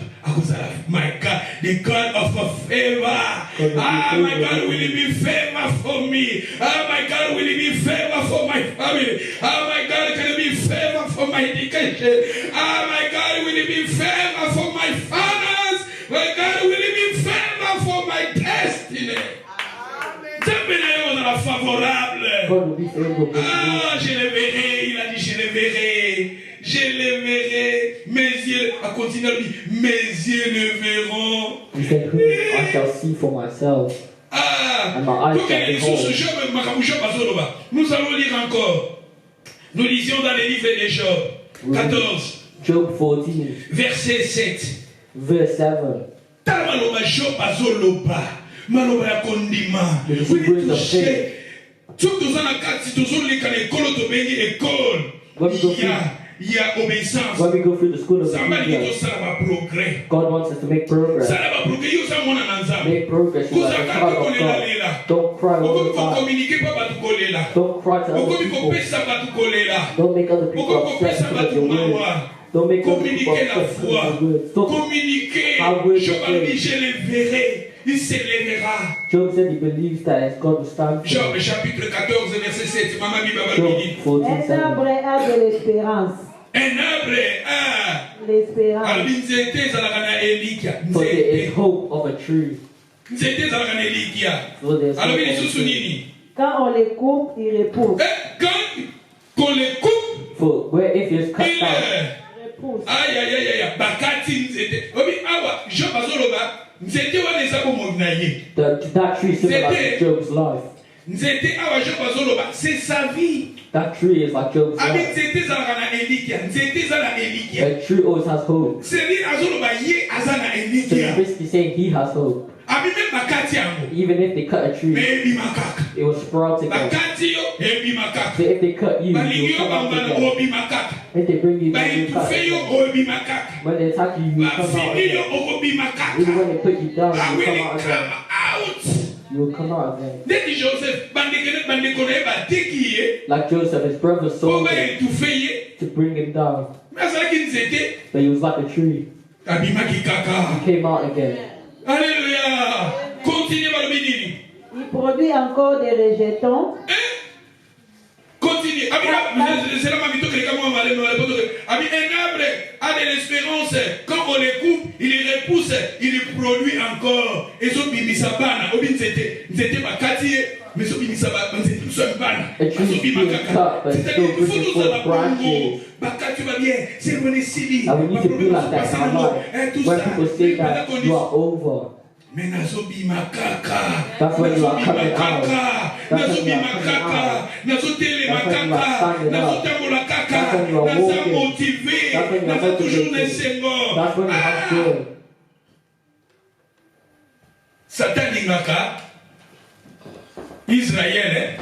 my God, the God of a favor. My God, will it be favor for me? My God, will it be favor for my family? My God, can it be favor for my education? My God, will it be favor for my finance? My God, will it be favor for my destiny? Favorable. Je le verrai, il a dit je le verrai. Je le verrai, mes yeux, à continuer à dire, mes yeux le verront. I shall see for myself. And my eyes shall behold. Nous allons lire encore. Nous lisions dans les livres de Job 14. Job 14. Verset 7. Verse 7. Talmaloba Job azoloba. Maloba ya kondima. Tout dans la carte, tout dans les écoles, tout béni école. Il y a obéissance. When we go through the school of obedience, God wants us to make progress. Make progress. You are a child of God. Don't cry all the time. Don't cry to other people. Don't make other people upset because of your words. Don't make other people upset because of your words. Don't have words of faith. Il s'élèvera. Job said he believes that God will stand for him. Job chapitre 14 verset 7. Maman Biba Un arbre a de l'espérance. Un arbre a l'espérance. For there is hope of a tree. Quand on les coupe, ils repoussent. Quand on les coupe, for where if it's cut down, aïe aïe aïe aïe, bakati nzete. Obi awa, Job azoloba. That tree symbolizes Job's life. C'est sa vie. That tree is like Job's life. That tree always has hope. So he's basically saying he has hope. Even if they cut a tree, it will sprout again. So if they cut you, you will come out again. If they bring you down, you will cut again. When they attack you, you will come out again. Even when they put you down, you will come out again. You will come out again. Like Joseph, his brother sold him to bring him down. But he was like a tree. He came out again. Alléluia. Continuez par le béni. Il produit encore des rejetons. Continue. C'est la mamie qui est comme un arbre a de l'espérance. Quand on les coupe, il les repousse, il les produit encore. Et so bimisabana, obi nzete, nzete makati, A tree being cut, but it's still bringing forth branches. And we need to be like that in our life. When people say that you are over, that's when you are coming out. That's when you are coming out. That's when you are standing up. That's when you are walking. That's when you are motivated. That's when you have joy. Satan ingaka Israël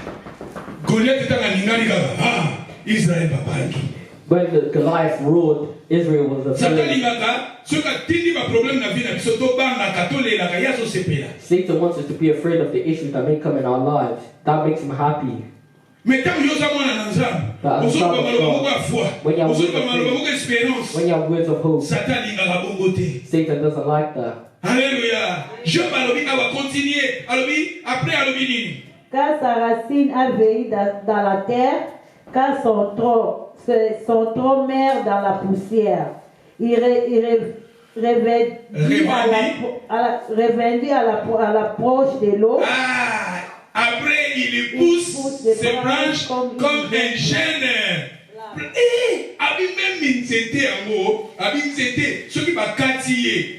Goliath tanga ningali kaka Israël babangi. When the Goliath ruled, Israel was the Satan ingaka soka tindi ba problem na vida biso to banga katolela ka yaso sepela. Satan wants us to be afraid of the issues that may come in our lives. That makes him happy. When you have words of hope, Satan doesn't like that. Alléluia. Job va continuer. Après, car sa racine a veillé dans la terre, car son tronc meurt dans la poussière. Il revendit à l'approche de l'eau. Après, il pousse ses branches comme un jeune.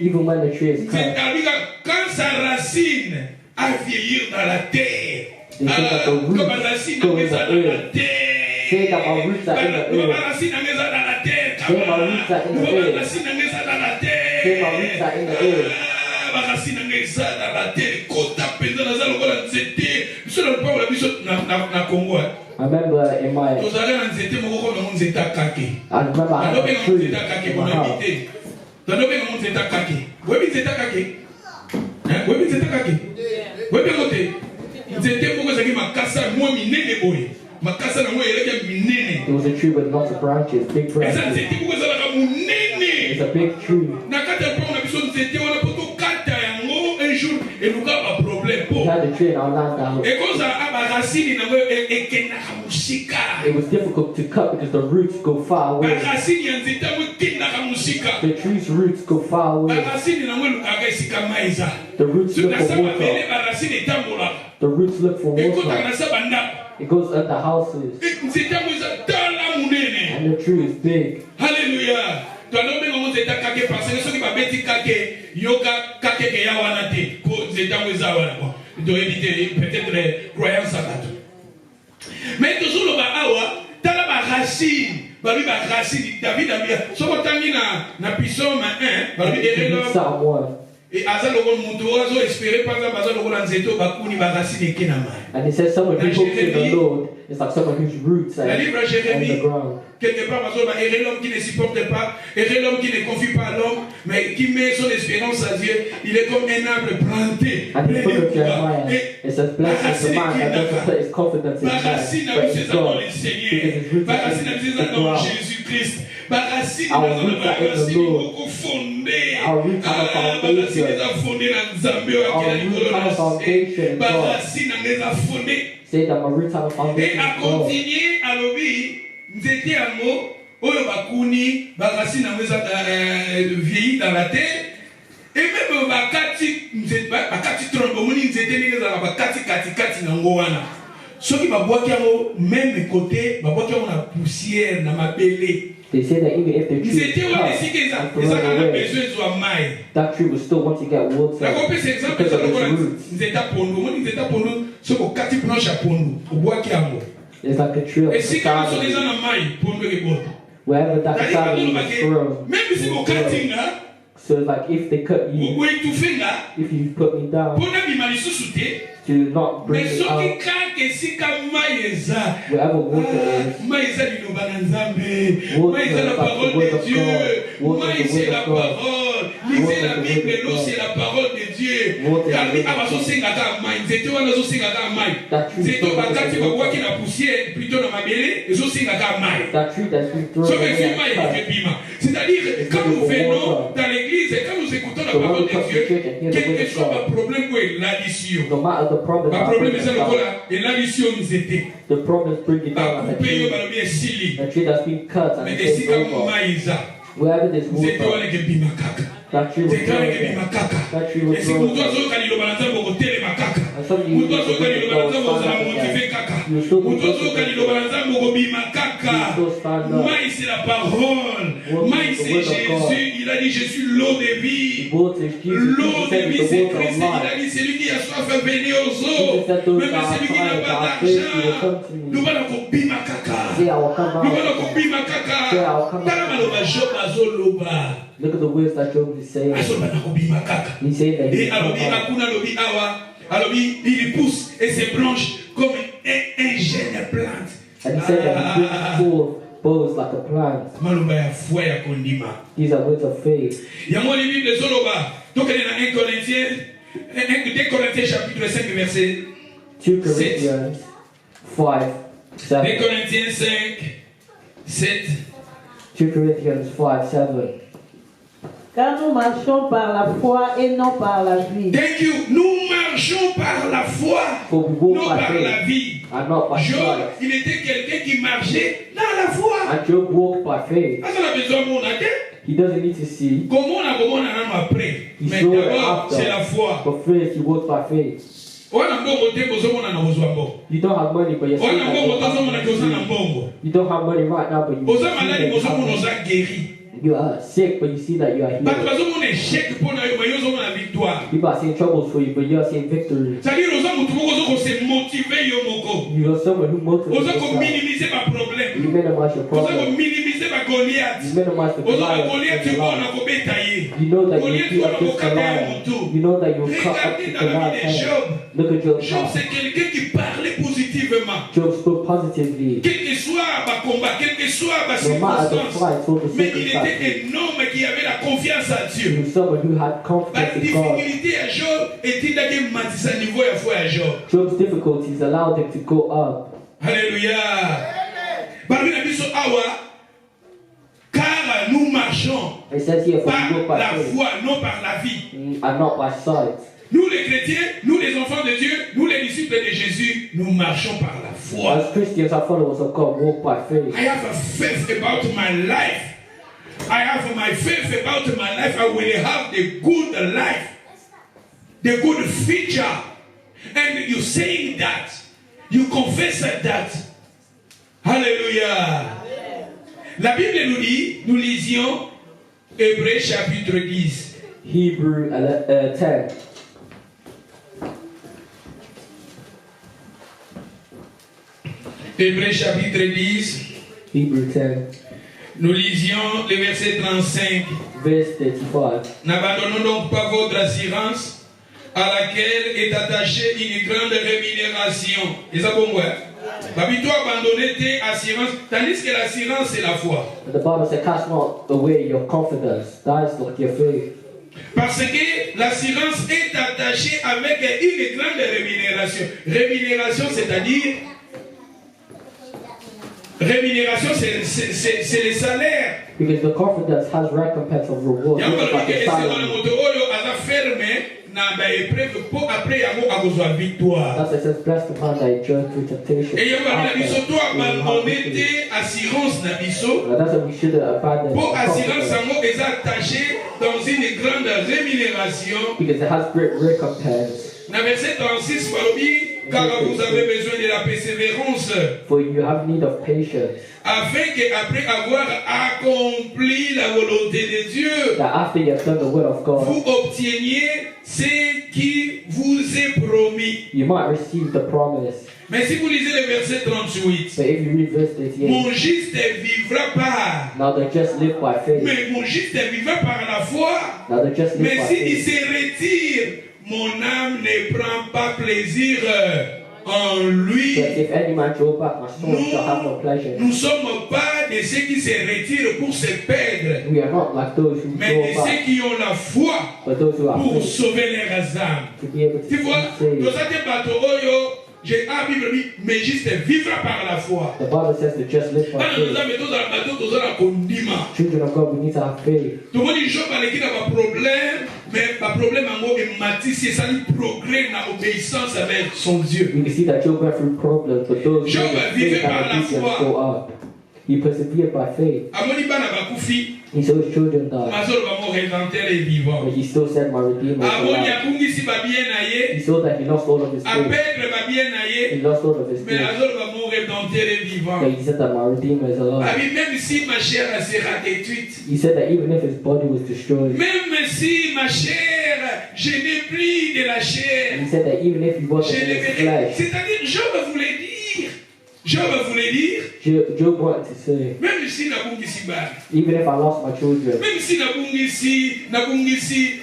Even when the tree is cut, quand sa racine a vieillir dans la terre, comme la racine dans la terre. Say that my roots are in the earth. Say my roots are in the earth. Say my roots are in the earth. I remember in my I remember I had a tree in my house. It was a tree with lots of branches, big branches. It's a big tree. We had a tree in our land house. It was difficult to cut because the roots go far away. The tree's roots go far away. The roots look for water. The roots look for water. It goes under houses. And the tree is big. Hallelujah. Mais toujours le bahawa, t'as la racine, David a na Psaume 1, et Azal Montoazo espérer par exemple Azal Nzeto Bakuni Barasine Kenama. And it says someone who hopes in the Lord is like someone whose roots are on the ground. Quelque part, errer l'homme qui ne supporte pas, errer l'homme qui ne confie pas à l'homme, mais qui met son espérance à Dieu, il est comme un arbre planté. And the book of Jeremiah, it says, blessed is the man that doesn't put his confidence in man, but in God, because his roots are in the ground. Our roots are in the Lord. Our roots have a foundation. Our roots have a foundation in God. Say that my roots have a foundation in God. Nzete yango oyo bakuni bakasi na mweza vieilli dans la terre et même bakati trompe moni nzete ndenge za bakati kati na ngo wana soki babwaki yango même côté babwaki yango na poussière na mabele. They say that even if the tree is cut and thrown away, that tree will still want to get water because of its roots. It's like a tree of cassava. Wherever that cassava is thrown, so it's like if they cut you, if you put me down, to not bring me out, wherever water is, water is the word of God. Water is the word of God. Water is the word of God. That tree that's been thrown away and cut. C'est-à-dire, quand nous venons dans l'église et quand nous écoutons la parole de Dieu, quel que soit le problème ou l'addition, le problème est l'addition nous était. The problem is bringing down like a tree that's been cut and it's over. Wherever there's water, that tree will throw away. That tree will throw away. And some of you people will go stand up again. You still go stand up. Maï, c'est la parole. Maï, c'est Jésus. Il a dit, je suis l'eau de vie. L'eau de vie, c'est Christ. Il a dit, c'est lui qui a soif à venir aux eaux. Même celui qui n'a pas d'argent. Nous allons couper ma caca. Nous allons couper ma caca. Look at the words that Job is saying. He's saying that il pousse et ses branches comme un jeune plante. And he said that he brings forth boughs like a plant. These are words of faith. Donc, il y a 2 Corinthiens chapitre 5 verset 2 Corinthians 5, 7. 2 Corinthiens 5, 7. 2 Corinthians 5, 7. Car nous marchons par la foi et non par la vie. Thank you. Nous marchons par la foi, non par la vie. Job, il était quelqu'un qui marchait dans la foi. And Job walked by faith. He doesn't need to see. Comment on a après? Mais d'abord, c'est la foi. But first, he walked by faith. You don't have money, but you're still You don't have money right now, but you are sick, but you see that you are healed. People are seeing troubles for you, but you are seeing victory. You are someone who motivates yourself. You minimize your problem. You minimize the Goliath. You know that you beat up this Goliath. You know that you cut up the Goliath's head. Look at Job's Job, c'est quelqu'un qui parlait positivement. Job spoke positively. Quel que soit ma combat, quel que soit ma circonstance, mais il était un homme qui avait la confiance à Dieu. La difficulté à Job était d'aller matisser à niveau à foi à Job. Job's difficulties allowed him to go up. Alléluia. Parmi la mission Awa, car nous marchons par la foi, non par la vie. And not by sight. Nous les chrétiens, nous les enfants de Dieu, nous les disciples de Jésus, nous marchons par la foi. As Christians, our followers of God, walk by faith. I have a faith about my life. I have my faith about my life. I will have the good life, the good future. And you saying that, you confess that. Hallelujah. La Bible nous dit, nous lisions Hébreux chapitre 10. Hebrew 10. Hébreux chapitre 10. Hebrew 10. Nous lisions le verset 35. Verse 35. N'abandonnons donc pas votre assurance à laquelle est attachée une grande rémunération. Et ça bon ouais. Toi abandonner tes assurances, tandis que l'assurance c'est la foi. The Bible says, cast not away your confidence. That is like your faith. Parce que l'assurance est attachée avec une grande rémunération. Rémunération, c'est-à-dire rémunération, c'est le salaire. Because the confidence has recompense of reward. That's why it says, blessed upon thy journey through temptation. That's why we should abandon because it has great recompense. Verset 36, car vous avez besoin de la persévérance. For you have need of patience. Afin qu'après avoir accompli la volonté de Dieu, that after you have done the will of God, vous obteniez ce qui vous est promis. You might receive the promise. Mais si vous lisez le verset 38, but if you read verse 38, mon juste vivra par. Now the just live by faith. Mais mon juste vivra par la foi. Now the just live mais by s'il faith. se retire, mon âme ne prend pas plaisir en lui. But if any man draw back, my soul shall have no pleasure. Nous ne sommes pas de ceux qui se retirent pour se perdre, We are not like those who mais de draw ceux back, qui ont la foi but those who are pour faith, sauver leurs âmes. to be able to Tu vois, save. dans cette bateau, j'ai la Bible dit, mais juste vivra par la foi. The Bible says to just live by Quand nous faith. mettons dans le bateau, nous allons condiments. Children of God, we need to have faith. Tout le monde dit, Job a l'équipe d'un problème, mais le problème en gros est matissé, ça lui progrès dans l'obéissance avec son Dieu. You can see that Job went through problems, but those who Job have vivait faith par and la obedience foi. go up. He persevered by faith. He saw his children die. But he still said, my Redeemer is alive. He saw that he lost all of his faith. He lost all of his faith. But he said that my Redeemer is alive. He said that even if his body was destroyed. Même si ma chair, je n'ai plus de la chair. He said that even if he wasn't in his flesh. C'est-à-dire, Job voulait dire, Job wanted to say, même si nabungisi ba, even if I lost my children, même si nabungisi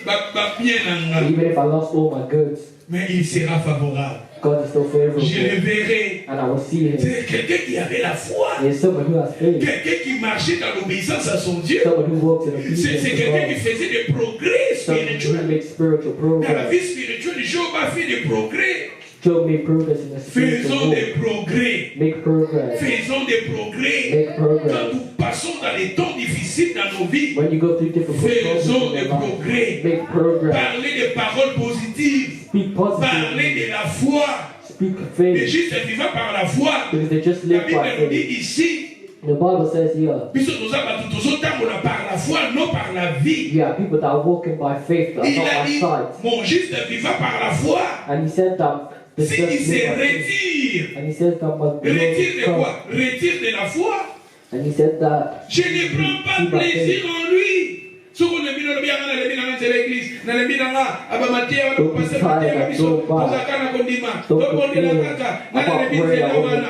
ba bien nanga, even if I lost all my goods, mais il sera favorable. God is still favorable. Je le verrai. And I will see him. C'est quelqu'un qui avait la foi. There's someone who has faith. Quelqu'un qui marchait dans l'obéissance à son Dieu. Someone who walks in obedience c'est to quelqu'un qui God. faisait des progrès Someone who spirituels. makes spiritual Dans la progress. vie spirituelle, Job a fait des progrès. Job made progress in the spiritual Faisons des walk. progrès. Make progress. Faisons des progrès. Make progress. Quand nous passons dans les temps difficiles dans nos vies, When you go through difficult faisons problems in des your life, progrès. make progress. Parlez des paroles positives. Speak Parlez positively. de la foi. Speak Les faith. justes vivant par la foi. Because they just La live Bible by nous dit faith. ici, The Bible says here, puisque nous avons par la foi, non par la vie. yeah, people that are walking by faith, that are Il not a by dit, sight. mon juste vivant par la foi. And he said that the S'il just se live by faith. retire, And he said that my retire de come. quoi? Retire de la foi. And he said that Je ne prends pas plaisir en lui. Ce qu'on a mis dans le bien, dans l'église, dans le bien là, à Bamatia, à passer par la mission, dans la canne à condiment, dans le monde de la caca, dans la l'église de la Wana.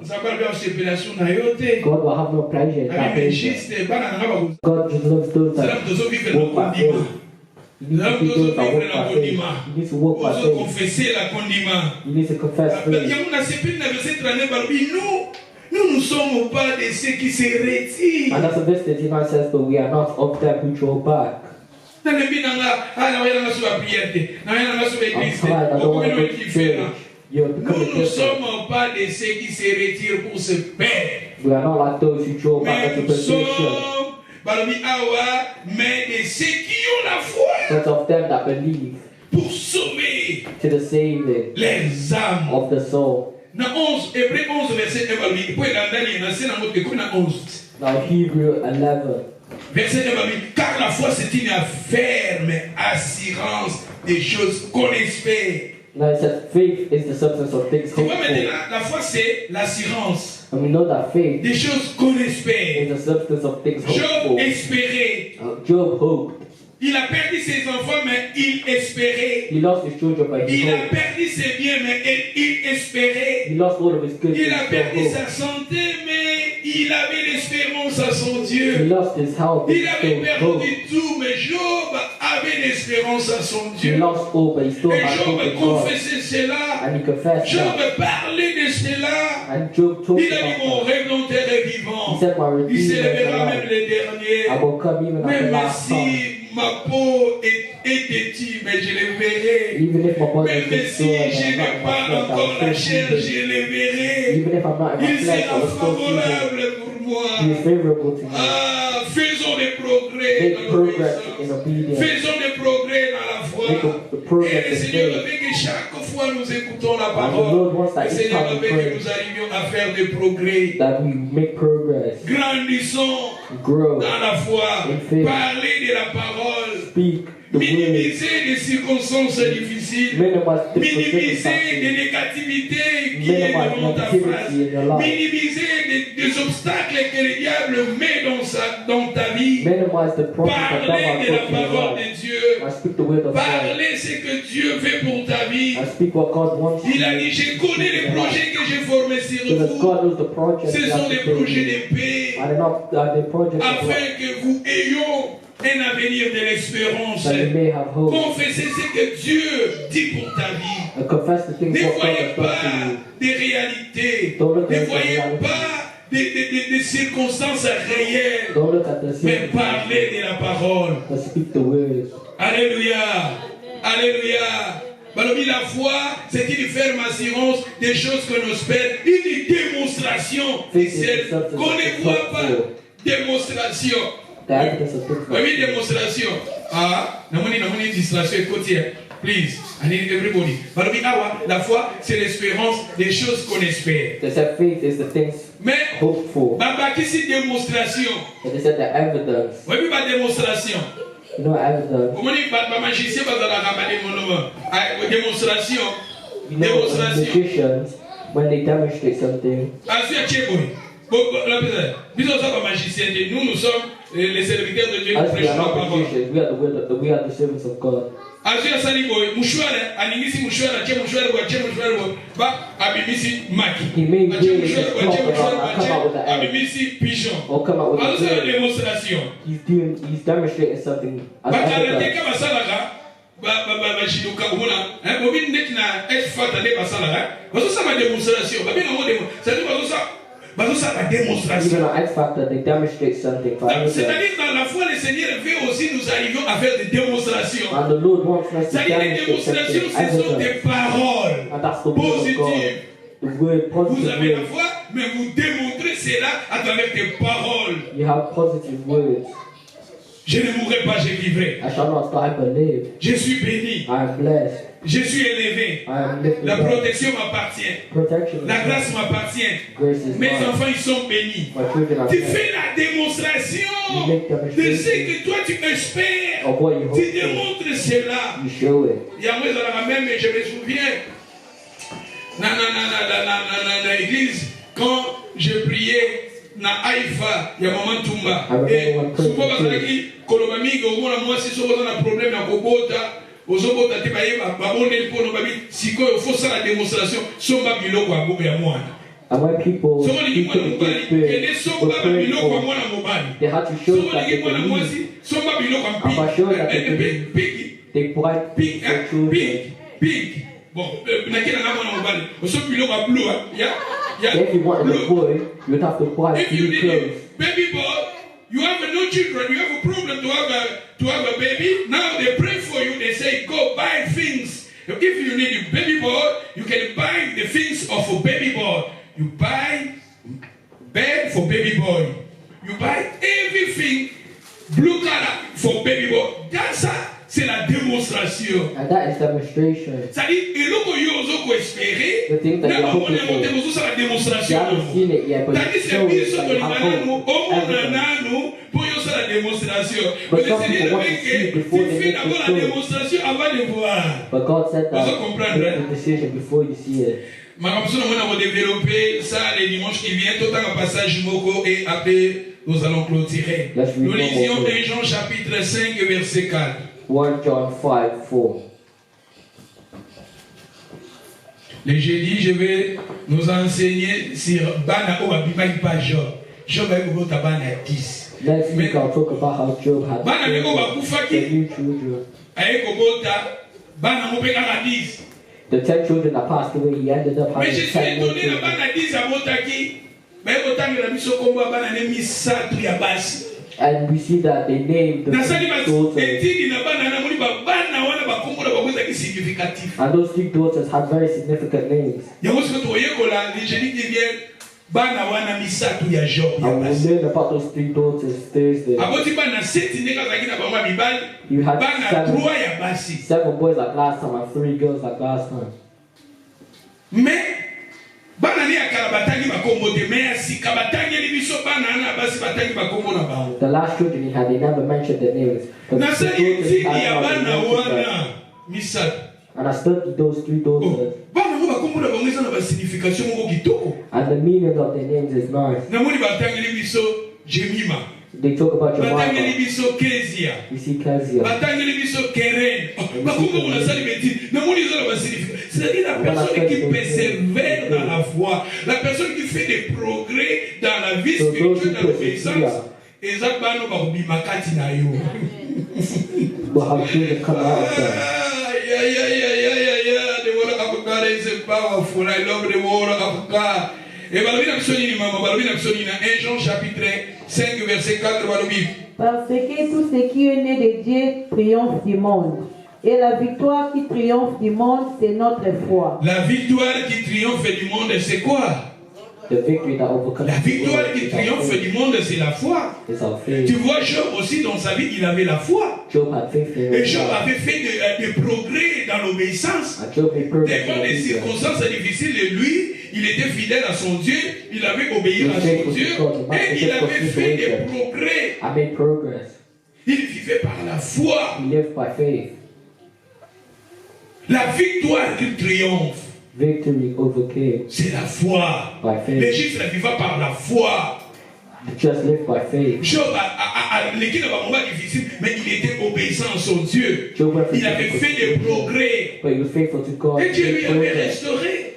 Ça va bien se pélations na yote. God will have no pleasure in that Avec les patient. gistes, banana na babu. God just loves those Ça that l'a besoin de vivre dans le walk by faith. condiment. You need to be those that walk by faith. You need to walk by Oso faith. confesser la condiment. You need to confess faith. Yamuna sepine na verset 39 balubi, nous ne sommes pas de ceux qui se retirent. And that's what verse 39 says, but we are not of them who draw back. I'm tired, I don't want to go to church. You're becoming Nous ne sommes pas de ceux qui se retirent pour se perdre. We are not like those who draw back into perdition, mais de ceux qui ont la foi but of them that believe pour sauver to the saving les âmes. of the soul. Dans 11, Hébreux 11, verset 1, pour Now Hebrew 11. verset 1, car la foi c'est une ferme assurance des choses qu'on espère. Now it says faith is the substance of things Tu vois hoped for. maintenant, la foi c'est l'assurance And we know that faith des choses qu'on espère. is the substance of things hoped Job for. espérait. Job hoped. Il a perdu ses enfants, mais il espérait. He lost his children, but he Il a hoped. perdu ses biens, mais il espérait. He lost all of his goods, Il but a he still perdu hoped. sa santé, mais il avait l'espérance à son He Dieu. lost his health, but he Il avait still hoped. perdu tout, mais Job avait l'espérance à son He Dieu. lost all, but he still Et had Job hope in God. confessait cela. And he confessed Job that. parlait de cela. And Job talked Il a dit, mon about that. rédempteur est He vivant. said, my Il Redeemer is s'élèvera même alive. les derniers. I will come even at the Même last time. si ma peau est têtue, mais je le verrai. Even if my body Même is si destroyed, je I'm n'ai not in my pas flesh, I encore la will chair, still see je him. le verrai. Even if I'm not in my Il flesh, I sera will still see him. favorable pour moi. He is favorable to me. Ah, faisons des progrès Make dans progress in l'obéissance. obedience. Faisons des progrès dans la foi. Make a progress Et le in Seigneur faith. veut que chaque fois nous écoutons la And the parole, Lord wants that le each Seigneur time we veut que pray, nous arrivions à faire des progrès. that we make progress, Grandissons grow, dans la foi. in faith. Parler de la parole. speak the word, Minimiser les circonstances difficiles. minimize difficult Minimiser des circumstances, négativités qui est minimize devant ta face. negativity in your life, Minimiser des obstacles que le diable met dans ta vie. minimize the problems that Parler God de la has put in your parole life. de Dieu. I speak the word of God. Parler ce que Dieu fait pour ta vie. I speak what God wants you Il a to dit, do. je connais les projets que j'ai formés sur Because vous. God knows the project Ce He sont has des to projets do. de paix. And the project of Afin life, que vous ayons un avenir de l'espérance. that you may have hope. Confessez ce que Dieu dit pour ta vie. And confess the things Ne what God voyez has done pas to you. des réalités. Don't look Ne at the voyez reality. pas des circonstances réelles. Don't look at the Mais sin, parlez de la parole. but speak the word. Alléluia. Alléluia. Balobi, la foi, c'est une ferme assurance des choses que nous espérons. Une démonstration de celle qu'on ne voit pas. Démonstration. The evidence of things not Oui, seen. démonstration. Ah, namoni distraction côtière. Please, I need everybody. La foi, c'est l'espérance des choses qu'on espère. They said faith is the things hoped for. Mais ici démonstration. And they said the evidence. Oui, pas démonstration. You know evidence. Comment dire, pas magicien, pas dans la ramade démonstration. You know, magicians, when they demonstrate something. Nous sommes les serviteurs de Dieu. As we are not magicians, we are the servants of God. He made waves and come out with the air. Or come out with the demonstration. He's demonstrating something as evidence. Even on X Factor, they demonstrate something for evidence. C'est-à-dire dans la foi, le Seigneur veut aussi nous arrivions à faire des démonstrations. And the Lord wants us to C'est-à-dire les démonstrations, ce sont des paroles positives. Vous avez la foi, mais vous démontrez cela à travers des paroles. You have positive words. Je ne mourrai pas, je vivrai. I shall not die but live. Je suis béni. I am blessed. Je suis élevé. La protection m'appartient. La grâce m'appartient. Mes enfants, ils sont bénis. Tu fais la démonstration de ce que toi tu espères. Tu démontres cela. Il y a moi dans la même, je me souviens, dans l'église, quand je priais, na Haïfa, il y a maman Tumba. Et souvent, Kolomami, moi, si je suis un problème à Kobota, ozobota te bayeba babone mpono babi sikoyo faut ça la démonstration somba biloko ya bobe ya mwana. And when people they had to show that they believe. And by showing that they believe, they provide pig for children. Pig. Bon, if you want a boy, you would have to buy blue clothes. Baby boy, you have no children, you have a problem to have a baby. Now they pray for you, they say, go buy things. If you need a baby boy, you can buy the things of a baby boy. You buy bed for baby boy. You buy everything blue color for baby boy. That's c'est la démonstration. And that is demonstration. C'est-à-dire, et l'on peut espérer, the thing that you are hoping for. La démonstration. You haven't seen it yet, but it's showing that you have hope. But some people want to see before they make the show. But God said that make the decision before you see it. Ma ramson on va développer ça les dimanches qui viennent, tout un passage moko et après nous allons clôturer. Nous lisions 1 Jean chapitre 5 verset 4. 1 John 5:4. Les jeudis, je vais nous enseigner sur Bana ou Abimai pas Job. Job a eu beaucoup de Bana 10. Next week I'll talk about how Job had the new children. Bana mo pe ka 10. The 10 children that passed away, he ended up having 10 more children. And we see that they named the daughters. And those 3 daughters had very significant names. And we'll learn about those 3 daughters Thursday. You had 7 boys like last time and 3 girls like last time. The last children he had, they never mentioned their names. But and I studied those 3 daughters. And the meaning of their names is nice. They talk about Jemima. You see Kezia. C'est-à-dire la personne qui persévère dans la foi, la personne qui fait des progrès dans la vie spirituelle, dans l'obéissance. Et ça, nous va oublier ma carte na yo. The word of God is powerful. I love the word of God. Et Balbina Psonini, maman, Balbina Psonina, 1 Jean chapitre 5, verset 4, Balbina. Parce que tout ce qui est né de Dieu triomphe du monde. Et la victoire qui triomphe du monde, c'est notre foi. La victoire qui triomphe du monde, c'est quoi? La victoire qui triomphe du monde, c'est la foi. Tu vois, Job aussi, dans sa vie, il avait la foi. Et Job avait fait des progrès dans l'obéissance. Devant les circonstances difficiles, et lui, il était fidèle à son Dieu, il avait obéi à son Dieu, et il avait fait des progrès. Il vivait par la foi. La victoire qui triomphe, c'est la foi. Les Juifs ne vivent par la foi. Just live by faith. Job a vécu dans un moment difficile, mais il était obéissant à son Dieu. Il avait fait des progrès. Et Dieu lui avait restauré.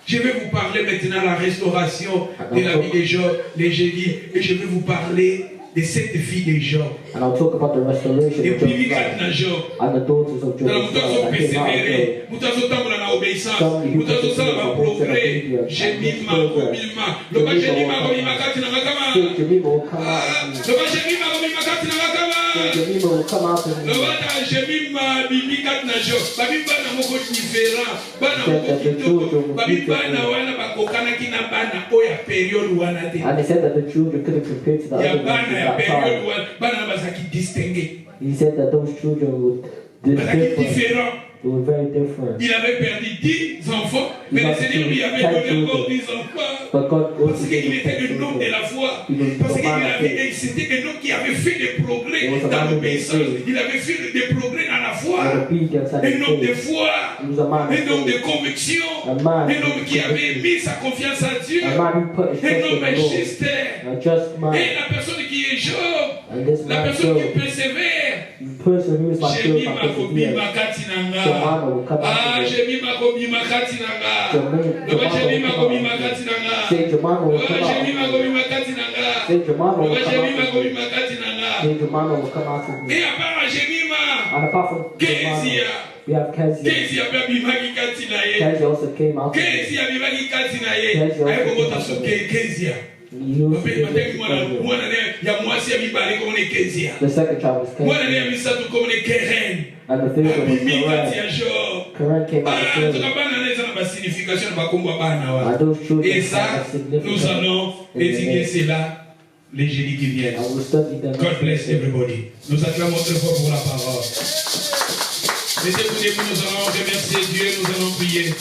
Je vais vous parler maintenant de la restauration de la vie de Job, les jeudis, et je vais vous parler de cette fille de Job. And I'll talk about the restoration Et of puis, Job's life na Job. and the daughters of Job. Dans la mutation persévérée, mutation tambola na obéissance, mutation sala ba progrès, gemima, komima, le ba gemima komima kati na makama. Say Jemima will come out. Le ba gemima komima kati na makama. Say Jemima will come out. Le ba ta gemima bibi kati na Job. Ba biba na moko différent, ba na moko kitoko, ba biba na wana ba kokana kina bana oya period wana te. And they said that the children couldn't compare to the Ya other ones bana in ya that period time. wana, bana bazaki distingué. He said that those children would Bazaki différent. They were very different. Il avait perdu 10 enfants, mais le Seigneur lui avait donné encore 10 enfants. But God Parce qu'il était un homme de la foi. Parce c'était un homme qui avait fait des progrès dans l'obéissance. Il avait fait des progrès dans la foi. Un homme de foi. Un homme de conviction. Un homme qui avait mis sa confiance à Dieu. Un homme juste. Et la personne qui est Job. La personne qui persévère. J'ai mis ma copine ma katinanga. Ah, j'ai mis ma copine ma katinanga. J'ai mis ma copine ma katinanga. J'ai mis ma copine ma katinanga. J'ai mis ma copine ma katinanga. Et à part Jemima, Kezia bimaki katinaye. Kezia bimaki katinaye. Ayo kota so Kezia. The second child was Karen. And the third one was Karen. Karen came out of Karen. And those children Et ça, nous allons étudier cela les jeudis qui viennent. God bless everybody. Nous acclamons très fort pour la parole. Mettez-vous debout, nous allons remercier Dieu, nous allons prier.